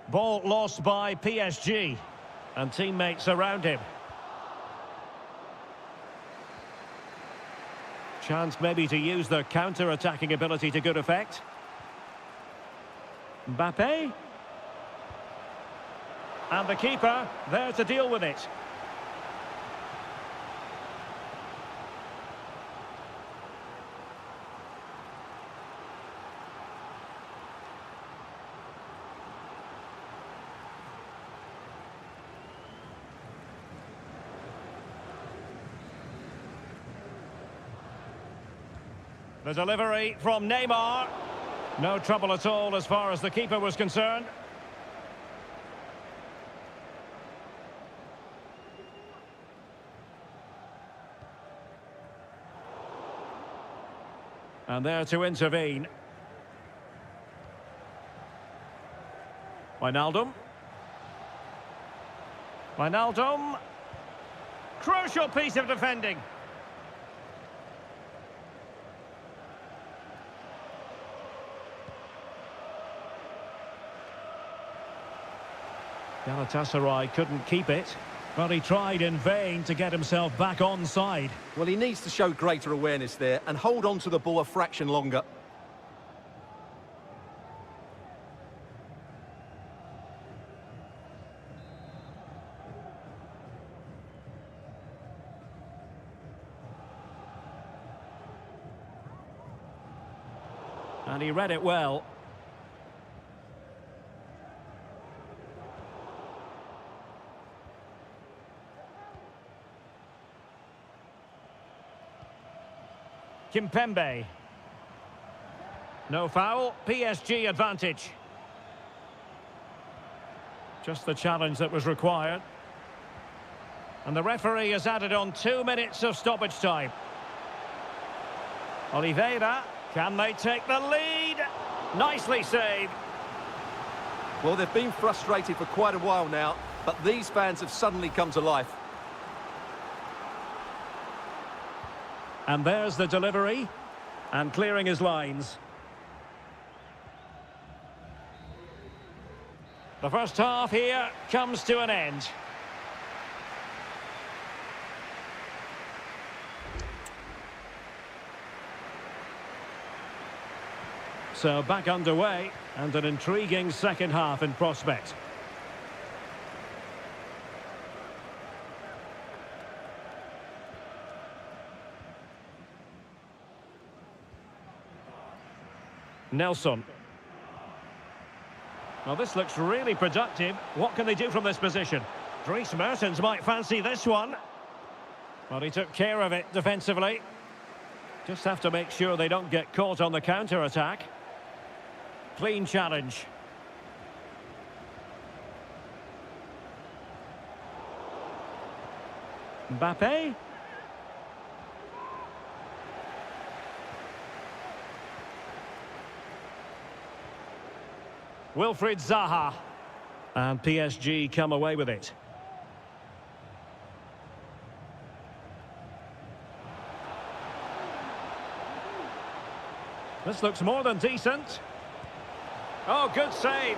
Ball lost by PSG, and teammates around him. Chance maybe to use their counter-attacking ability to good effect. Mbappe. And the keeper there to deal with it. The delivery from Neymar. No trouble at all as far as the keeper was concerned. And there to intervene. Wijnaldum. Wijnaldum. Crucial piece of defending. Galatasaray couldn't keep it, but he tried in vain to get himself back on side. Well, he needs to show greater awareness there and hold on to the ball a fraction longer. And he read it well. Kimpembe. No foul, PSG advantage. Just the challenge that was required. And the referee has added on 2 minutes of stoppage time. Oliveira, can they take the lead? Nicely saved. Well, they've been frustrated for quite a while now, but these fans have suddenly come to life. And there's the delivery. And clearing his lines. The first half here comes to an end. So back underway, and an intriguing second half in prospect. Nelson. Well, this looks really productive. What can they do from this position? Dries Mertens might fancy this one. Well, he took care of it defensively. Just have to make sure they don't get caught on the counter-attack. Clean challenge. Mbappe. Wilfried Zaha. And PSG come away with it. This looks more than decent. Oh, good save.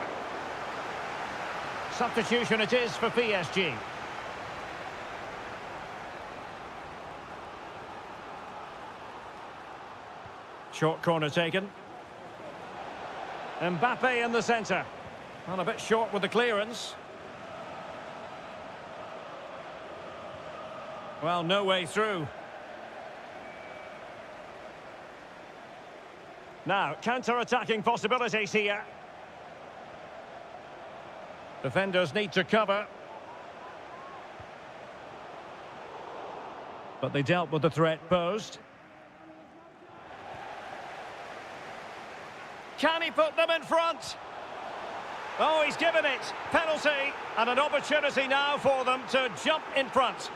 Substitution it is for PSG. Short corner taken. Mbappe in the centre. Well, a bit short with the clearance. Well, no way through. Now, counter-attacking possibilities here. Defenders need to cover. But they dealt with the threat posed. Can he put them in front? Oh, he's given it. Penalty, and an opportunity now for them to jump in front.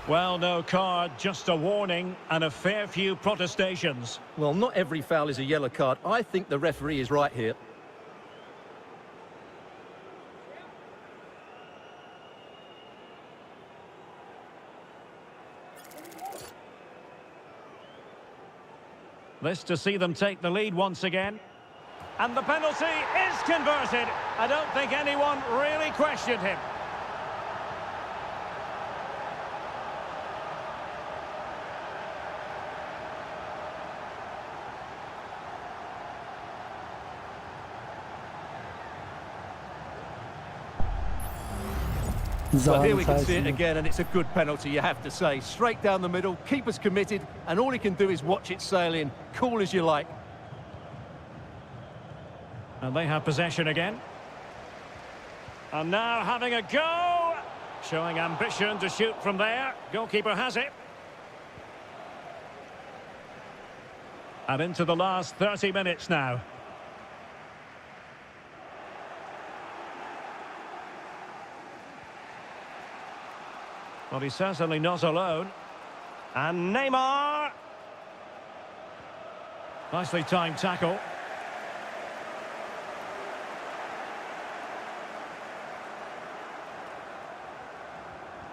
Well, no card, just a warning and a fair few protestations. Well, not every foul is a yellow card. I think the referee is right here. This to see them take the lead once again. And the penalty is converted. I don't think anyone really questioned him. Well, here we can see it Zaha'nın again, and it's a good penalty, you have to say. Straight down the middle, keeper's committed, and all he can do is watch it sail in. Cool as you like. And they have possession again. And now having a go. Showing ambition to shoot from there. Goalkeeper has it. And into the last 30 minutes now. Well, he's certainly not alone. And Neymar. Nicely timed tackle.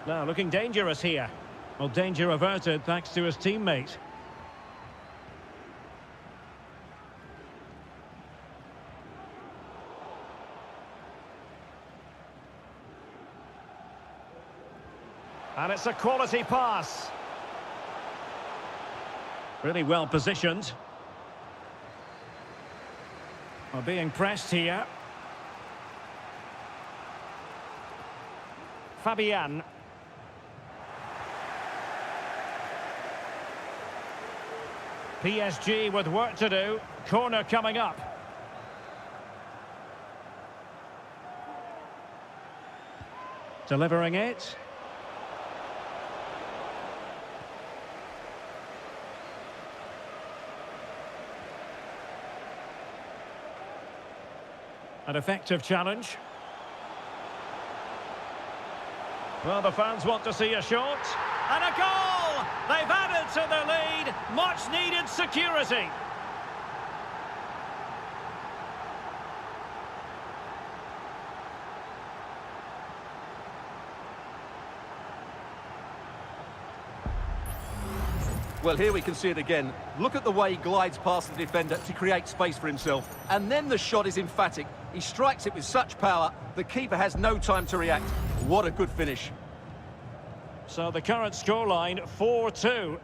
Now looking dangerous here. Well, danger averted thanks to his teammate. And it's a quality pass. Really well positioned. Well, being pressed here. Fabian. PSG with work to do. Corner coming up. Delivering it. An effective challenge. Well, the fans want to see a shot. And a goal! They've added to their lead. Much needed security. Well, here we can see it again. Look at the way he glides past the defender to create space for himself. And then the shot is emphatic. He strikes it with such power, the keeper has no time to react. What a good finish. So the current scoreline, 4-2.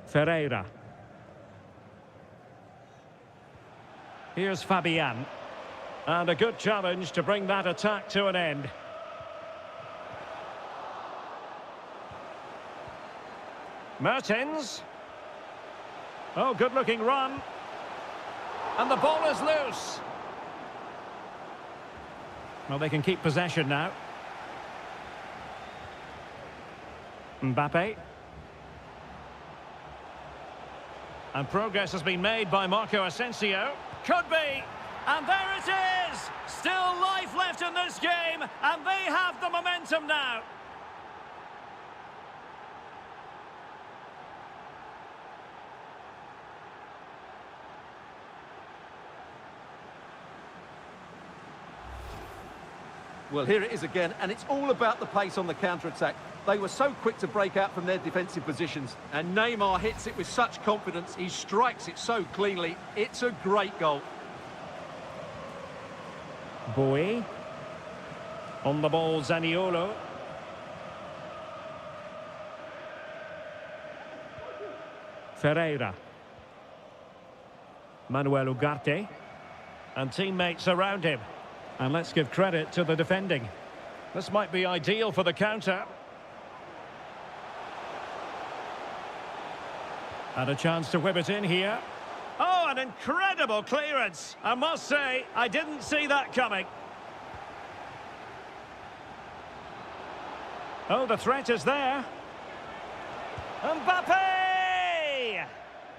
Ferreira. Here's Fabian. And a good challenge to bring that attack to an end. Mertens. Oh, good-looking run. And the ball is loose. Well, they can keep possession now. Mbappe. And progress has been made by Marco Asensio. Could be. And there it is. Still life left in this game. And they have the momentum now. Well, here it is again, and it's all about the pace on the counter-attack. They were so quick to break out from their defensive positions, and Neymar hits it with such confidence. He strikes it so cleanly. It's a great goal. Bowie. On the ball, Zaniolo. Ferreira. Manuel Ugarte. And teammates around him. And let's give credit to the defending. This might be ideal for the counter. And a chance to whip it in here. Oh, an incredible clearance. I must say, I didn't see that coming. Oh, the threat is there. Mbappe!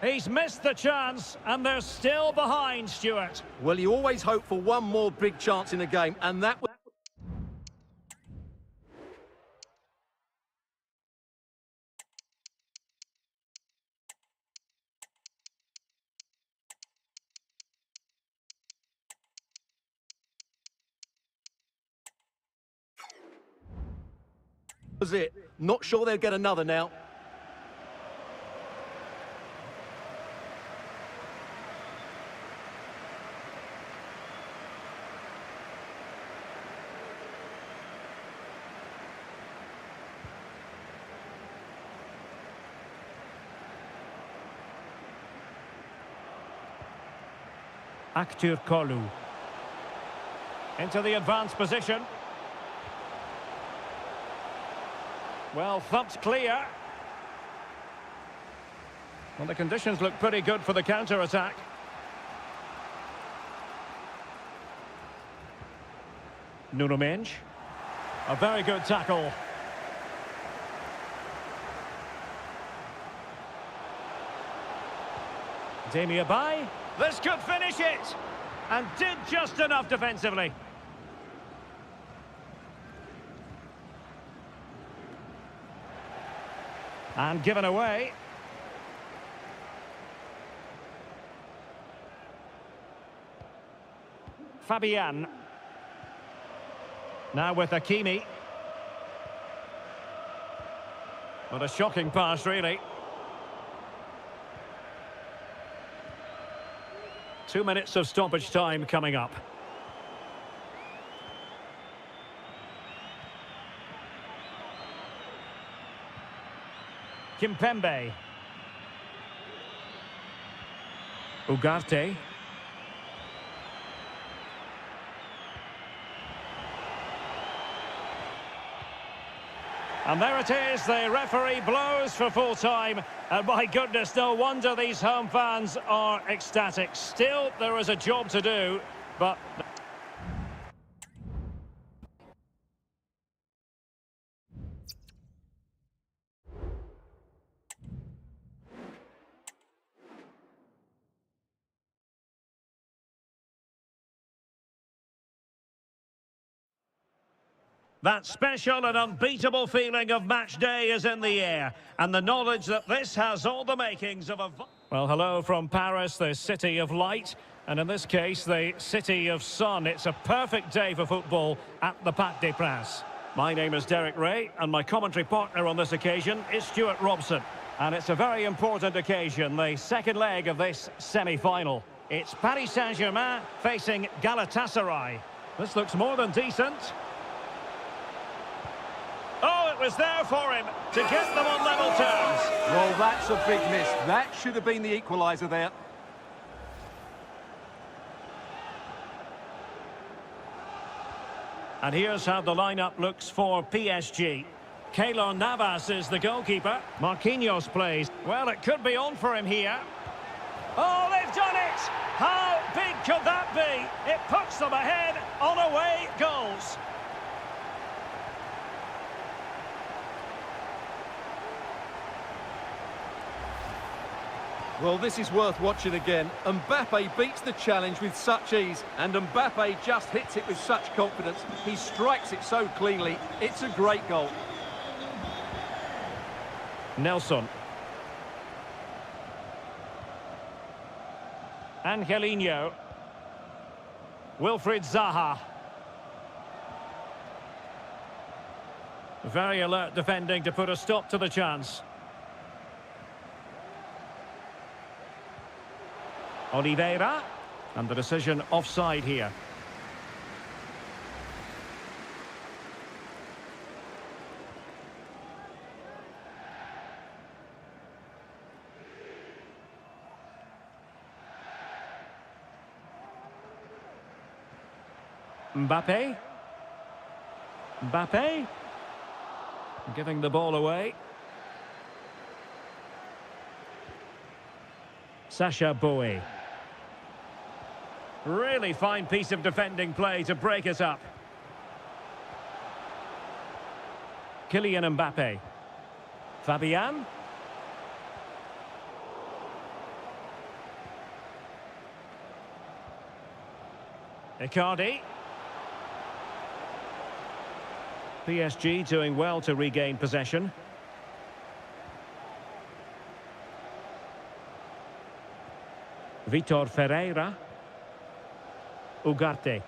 He's missed the chance, and they're still behind, Stuart. Well, you always hope for one more big chance in a game, and that was it. Not sure they'll get another now. Aktur Kolu. Into the advanced position. Well, thumped clear. Well, the conditions look pretty good for the counter-attack. Nuno Mendes. A very good tackle. Demi Abai. This could finish it. And did just enough defensively. And given away. Fabian. Now with Hakimi. What a shocking pass, really. 2 minutes of stoppage time coming up. Kimpembe. Ugarte. And there it is, the referee blows for full time. And my goodness, no wonder these home fans are ecstatic. Still, there is a job to do, but... That special and unbeatable feeling of match day is in the air, and the knowledge that this has all the makings of a... Well, hello from Paris, the city of light, and in this case, the city of sun. It's a perfect day for football at the Parc des Princes. My name is Derek Ray, and my commentary partner on this occasion is Stuart Robson. And it's a very important occasion, the second leg of this semi-final. It's Paris Saint-Germain facing Galatasaray. This looks more than decent. Oh, it was there for him to get them on level terms. Well, that's a big miss. That should have been the equaliser there. And here's how the lineup looks for PSG. Keylor Navas is the goalkeeper. Marquinhos plays. Well, it could be on for him here. Oh, they've done it! How big could that be? It puts them ahead on away goals. Well, this is worth watching again. Mbappe beats the challenge with such ease, and Mbappe just hits it with such confidence. He strikes it so cleanly. It's a great goal. Nelson. Angelino. Wilfried Zaha. Very alert defending to put a stop to the chance. Oliveira, and the decision offside here. Mbappe. Mbappe. Giving the ball away. Sacha Boey. Really fine piece of defending play to break it up. Kylian Mbappe. Fabian. Icardi. PSG doing well to regain possession. Vitor Ferreira. Ugarte.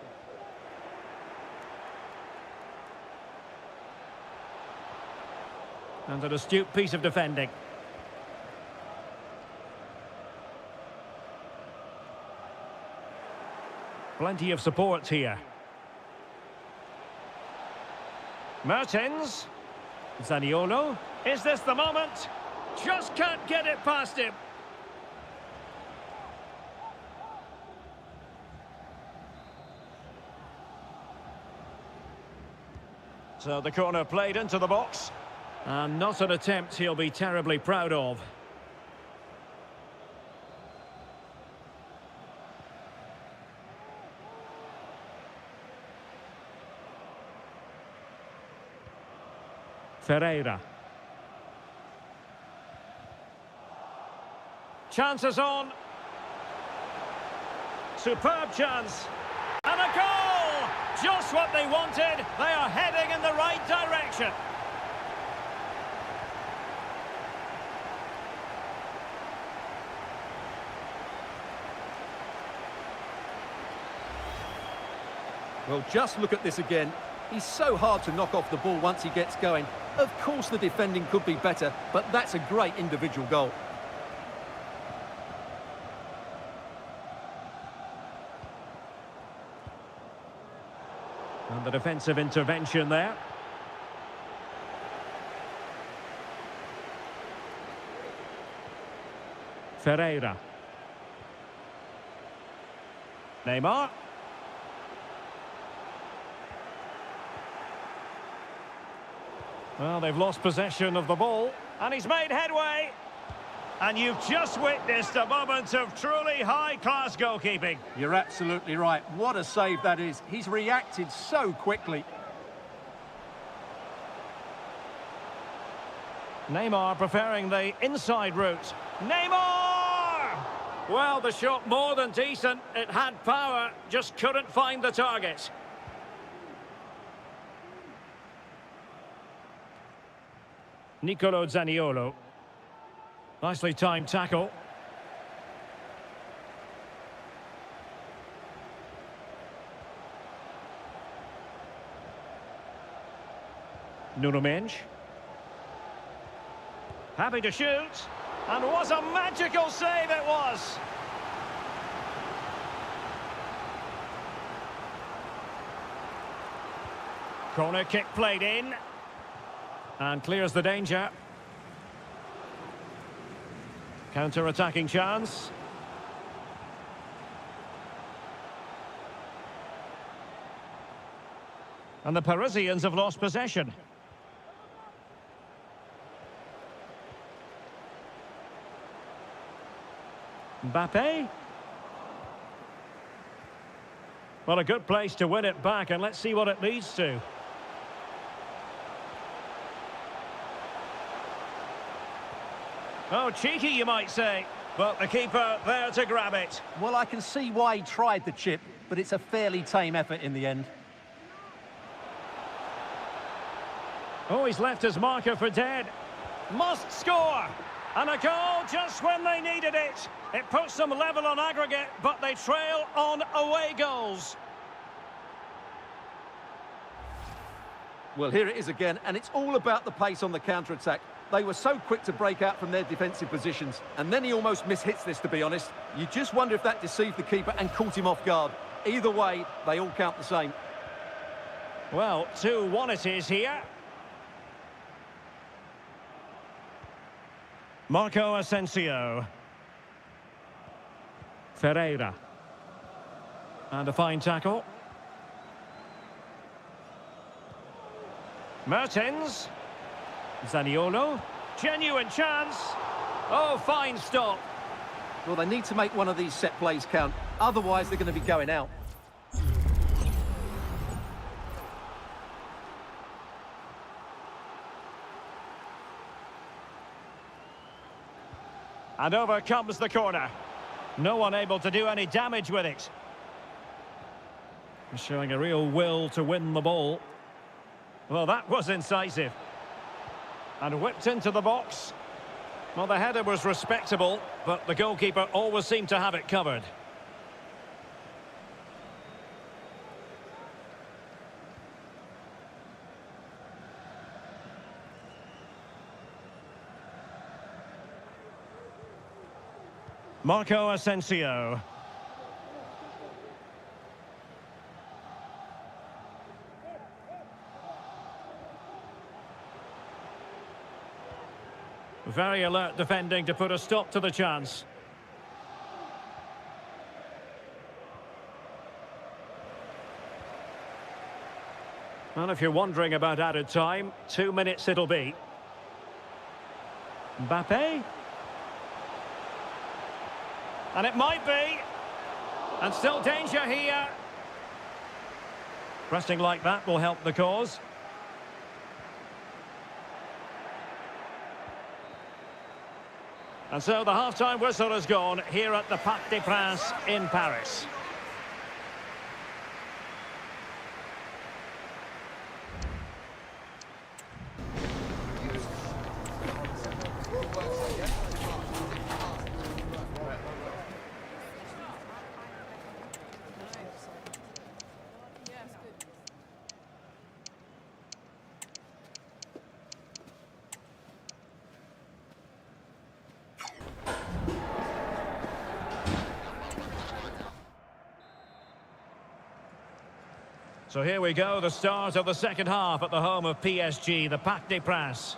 And an astute piece of defending. Plenty of support here. Mertens. Zaniolo. Is this the moment? Just can't get it past him. So the corner played into the box. And not an attempt he'll be terribly proud of. Ferreira. Chances on. Superb chance. And a goal! Just what they wanted. They are heading in the right direction. Well, just look at this again. He's so hard to knock off the ball once he gets going. Of course the defending could be better, but that's a great individual goal. And the defensive intervention there. Ferreira. Neymar. Well, they've lost possession of the ball, and he's made headway. And you've just witnessed a moment of truly high-class goalkeeping. You're absolutely right. What a save that is. He's reacted so quickly. Neymar preferring the inside route. Neymar! Well, the shot more than decent. It had power, just couldn't find the target. Nicolo Zaniolo. Nicely timed tackle. Nuno Mendes. Happy to shoot. And what a magical save it was! Corner kick played in. And clears the danger. Counter-attacking chance. And the Parisians have lost possession. Mbappe. Well, a good place to win it back, and let's see what it leads to. Oh, cheeky, you might say. But the keeper there to grab it. Well, I can see why he tried the chip, but it's a fairly tame effort in the end. Oh, he's left his marker for dead. Must score! And a goal just when they needed it. It puts them level on aggregate, but they trail on away goals. Well, here it is again, and it's all about the pace on the counter-attack. They were so quick to break out from their defensive positions, and then he almost mishits this, to be honest. You just wonder if that deceived the keeper and caught him off guard. Either way, they all count the same. Well, 2-1 it is here. Marco Asensio. Ferreira. And a fine tackle. Mertens. Zaniolo. Genuine chance. Oh, fine stop. Well, they need to make one of these set plays count. Otherwise, they're going to be going out. And over comes the corner. No one able to do any damage with it. Showing a real will to win the ball. Well, that was incisive. And whipped into the box. Well, the header was respectable, but the goalkeeper always seemed to have it covered. Marco Asensio. Very alert defending to put a stop to the chance. Well, if you're wondering about added time, 2 minutes it'll be. Mbappe. And it might be. And still danger here. Pressing like that will help the cause. And so the half-time whistle has gone here at the Parc des Princes in Paris. So here we go, the start of the second half at the home of PSG, the Parc des Princes.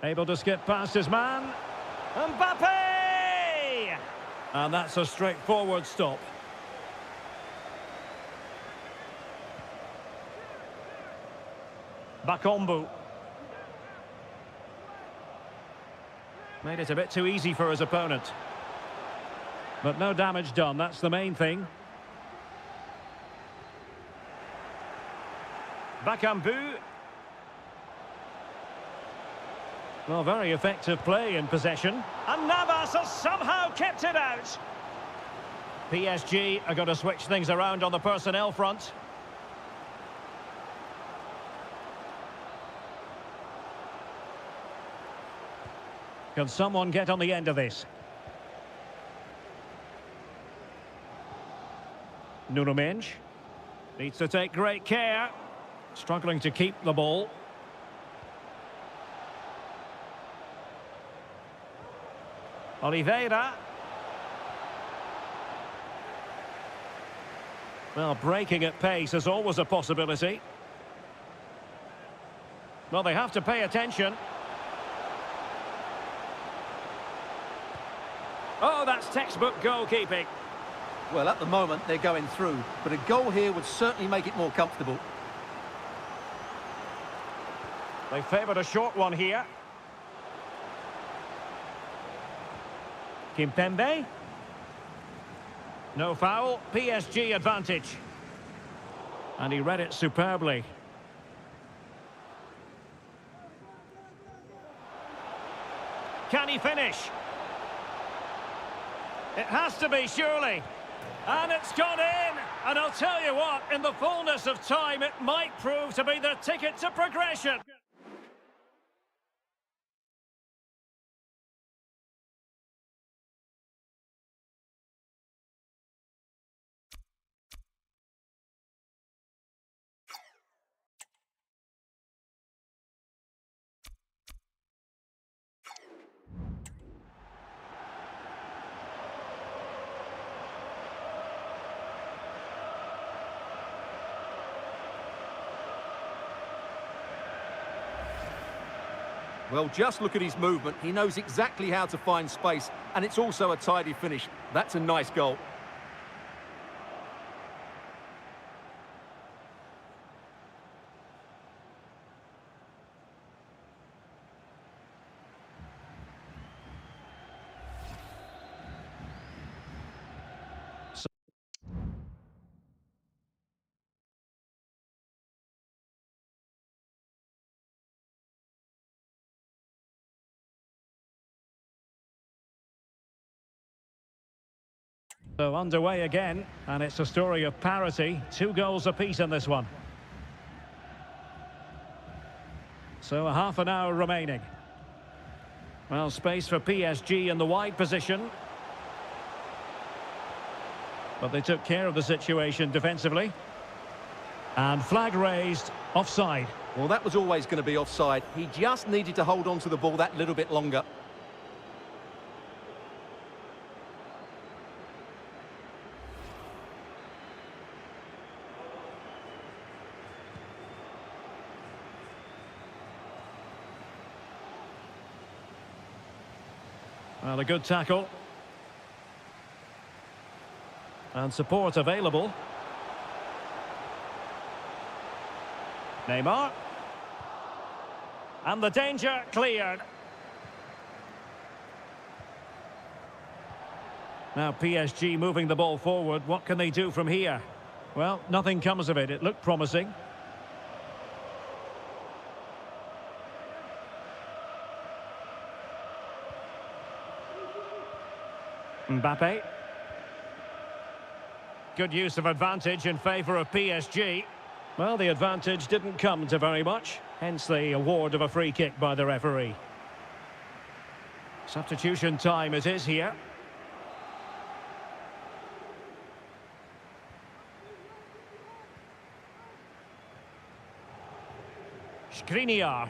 Able to skip past his man. Mbappe! And that's a straightforward stop. Bakombu. Made it a bit too easy for his opponent. But no damage done, that's the main thing. Bakambu. Well, very effective play in possession. And Navas has somehow kept it out. PSG are going to switch things around on the personnel front. Can someone get on the end of this? Nuno Mendes needs to take great care. Struggling to keep the ball. Oliveira. Well, breaking at pace is always a possibility. Well, they have to pay attention. Oh, that's textbook goalkeeping. Well, at the moment, they're going through, but a goal here would certainly make it more comfortable. They favoured a short one here. Kimpembe. No foul, PSG advantage. And he read it superbly. Can he finish? It has to be, surely. And it's gone in. And I'll tell you what, in the fullness of time, it might prove to be the ticket to progression. Well, just look at his movement. He knows exactly how to find space, and it's also a tidy finish. That's a nice goal. So underway again, and it's a story of parity. 2 goals apiece in this one. So a half an hour remaining. Well, space for PSG in the wide position. But they took care of the situation defensively. And flag raised, offside. Well, that was always going to be offside. He just needed to hold on to the ball that little bit longer. Well, a good tackle. And support available. Neymar. And the danger cleared. Now PSG moving the ball forward. What can they do from here? Well, nothing comes of it. It looked promising. Mbappe. Good use of advantage in favour of PSG. Well, the advantage didn't come to very much, hence the award of a free kick by the referee. Substitution time it is here. Skriniar.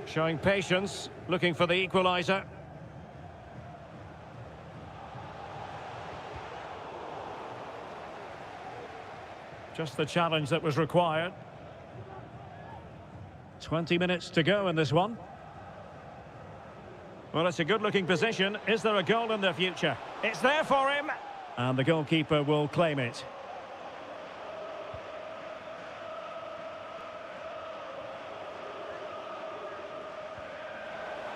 Showing patience, looking for the equaliser. Just the challenge that was required. 20 minutes to go in this one. Well, it's a good-looking position. Is there a goal in the future? It's there for him. And the goalkeeper will claim it.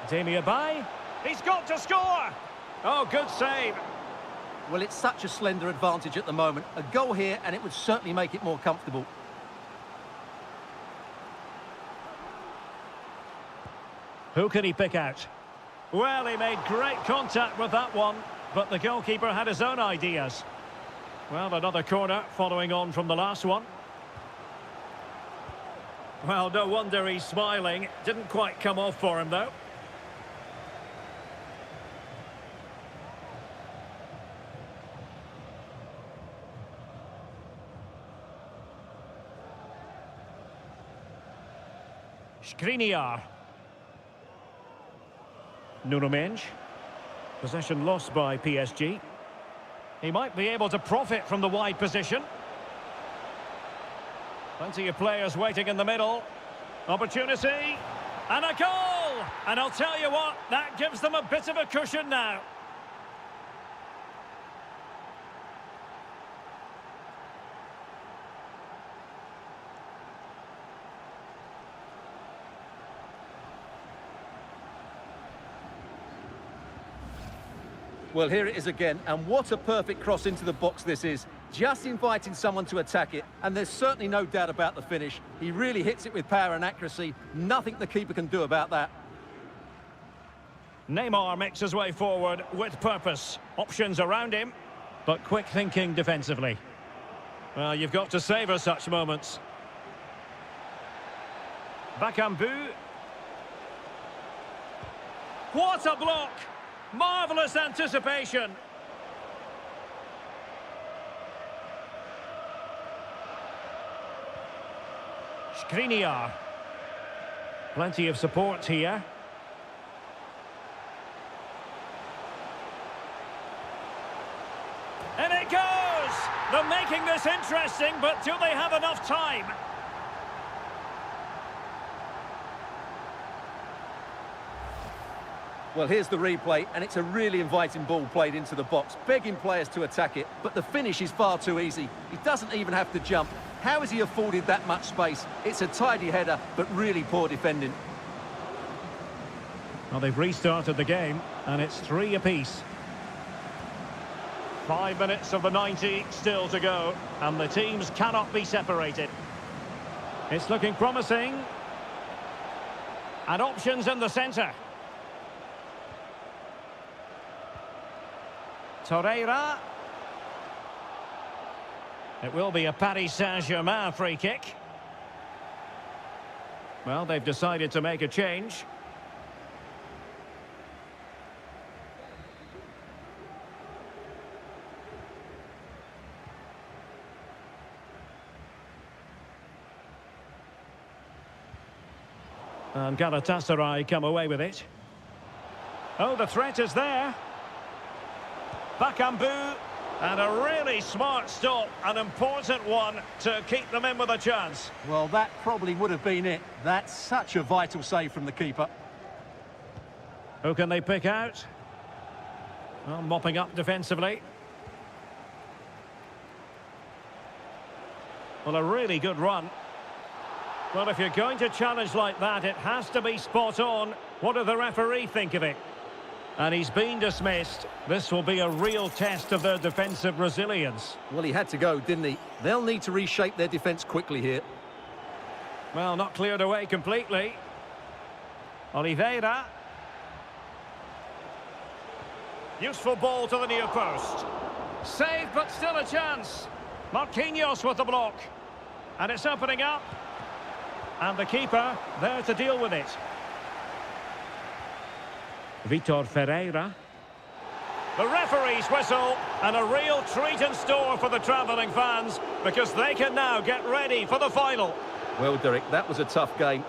Demi Abai. He's got to score. Oh, good save. Well, it's such a slender advantage at the moment. A goal here, and it would certainly make it more comfortable. Who can he pick out? Well, he made great contact with that one, but the goalkeeper had his own ideas. Well, another corner following on from the last one. Well, no wonder he's smiling. Didn't quite come off for him, though. Skriniar. Nuno Mendes. Possession lost by PSG. He might be able to profit from the wide position. Plenty of players waiting in the middle. Opportunity. And a goal! And I'll tell you what, that gives them a bit of a cushion now. Well, here it is again, and what a perfect cross into the box this is. Just inviting someone to attack it, and there's certainly no doubt about the finish. He really hits it with power and accuracy. Nothing the keeper can do about that. Neymar makes his way forward with purpose. Options around him, but quick thinking defensively. Well, you've got to savour such moments. Bakambu. What a block! Marvellous anticipation. Skriniar. Plenty of support here. And it goes! They're making this interesting, but do they have enough time? Well, here's the replay, and it's a really inviting ball played into the box, begging players to attack it, but the finish is far too easy. He doesn't even have to jump. How has he afforded that much space? It's a tidy header, but really poor defending. Well, they've restarted the game, and it's 3 apiece. 5 minutes of the 90 still to go, and the teams cannot be separated. It's looking promising. And options in the centre. Torreira. It will be a Paris Saint-Germain free kick. Well, they've decided to make a change. And Galatasaray come away with it. Oh, the threat is there. Bakambu, and a really smart stop, an important one to keep them in with a chance. Well, that probably would have been it. That's such a vital save from the keeper. Who can they pick out? Well, mopping up defensively. Well, a really good run. Well, if you're going to challenge like that, it has to be spot on. What does the referee think of it? And he's been dismissed. This will be a real test of their defensive resilience. Well, he had to go, didn't he? They'll need to reshape their defence quickly here. Well, not cleared away completely. Oliveira. Useful ball to the near post. Saved, but still a chance. Marquinhos with the block. And it's opening up. And the keeper there to deal with it. Vitor Ferreira. The referee's whistle, and a real treat in store for the travelling fans, because they can now get ready for the final. Well, Derek, that was a tough game.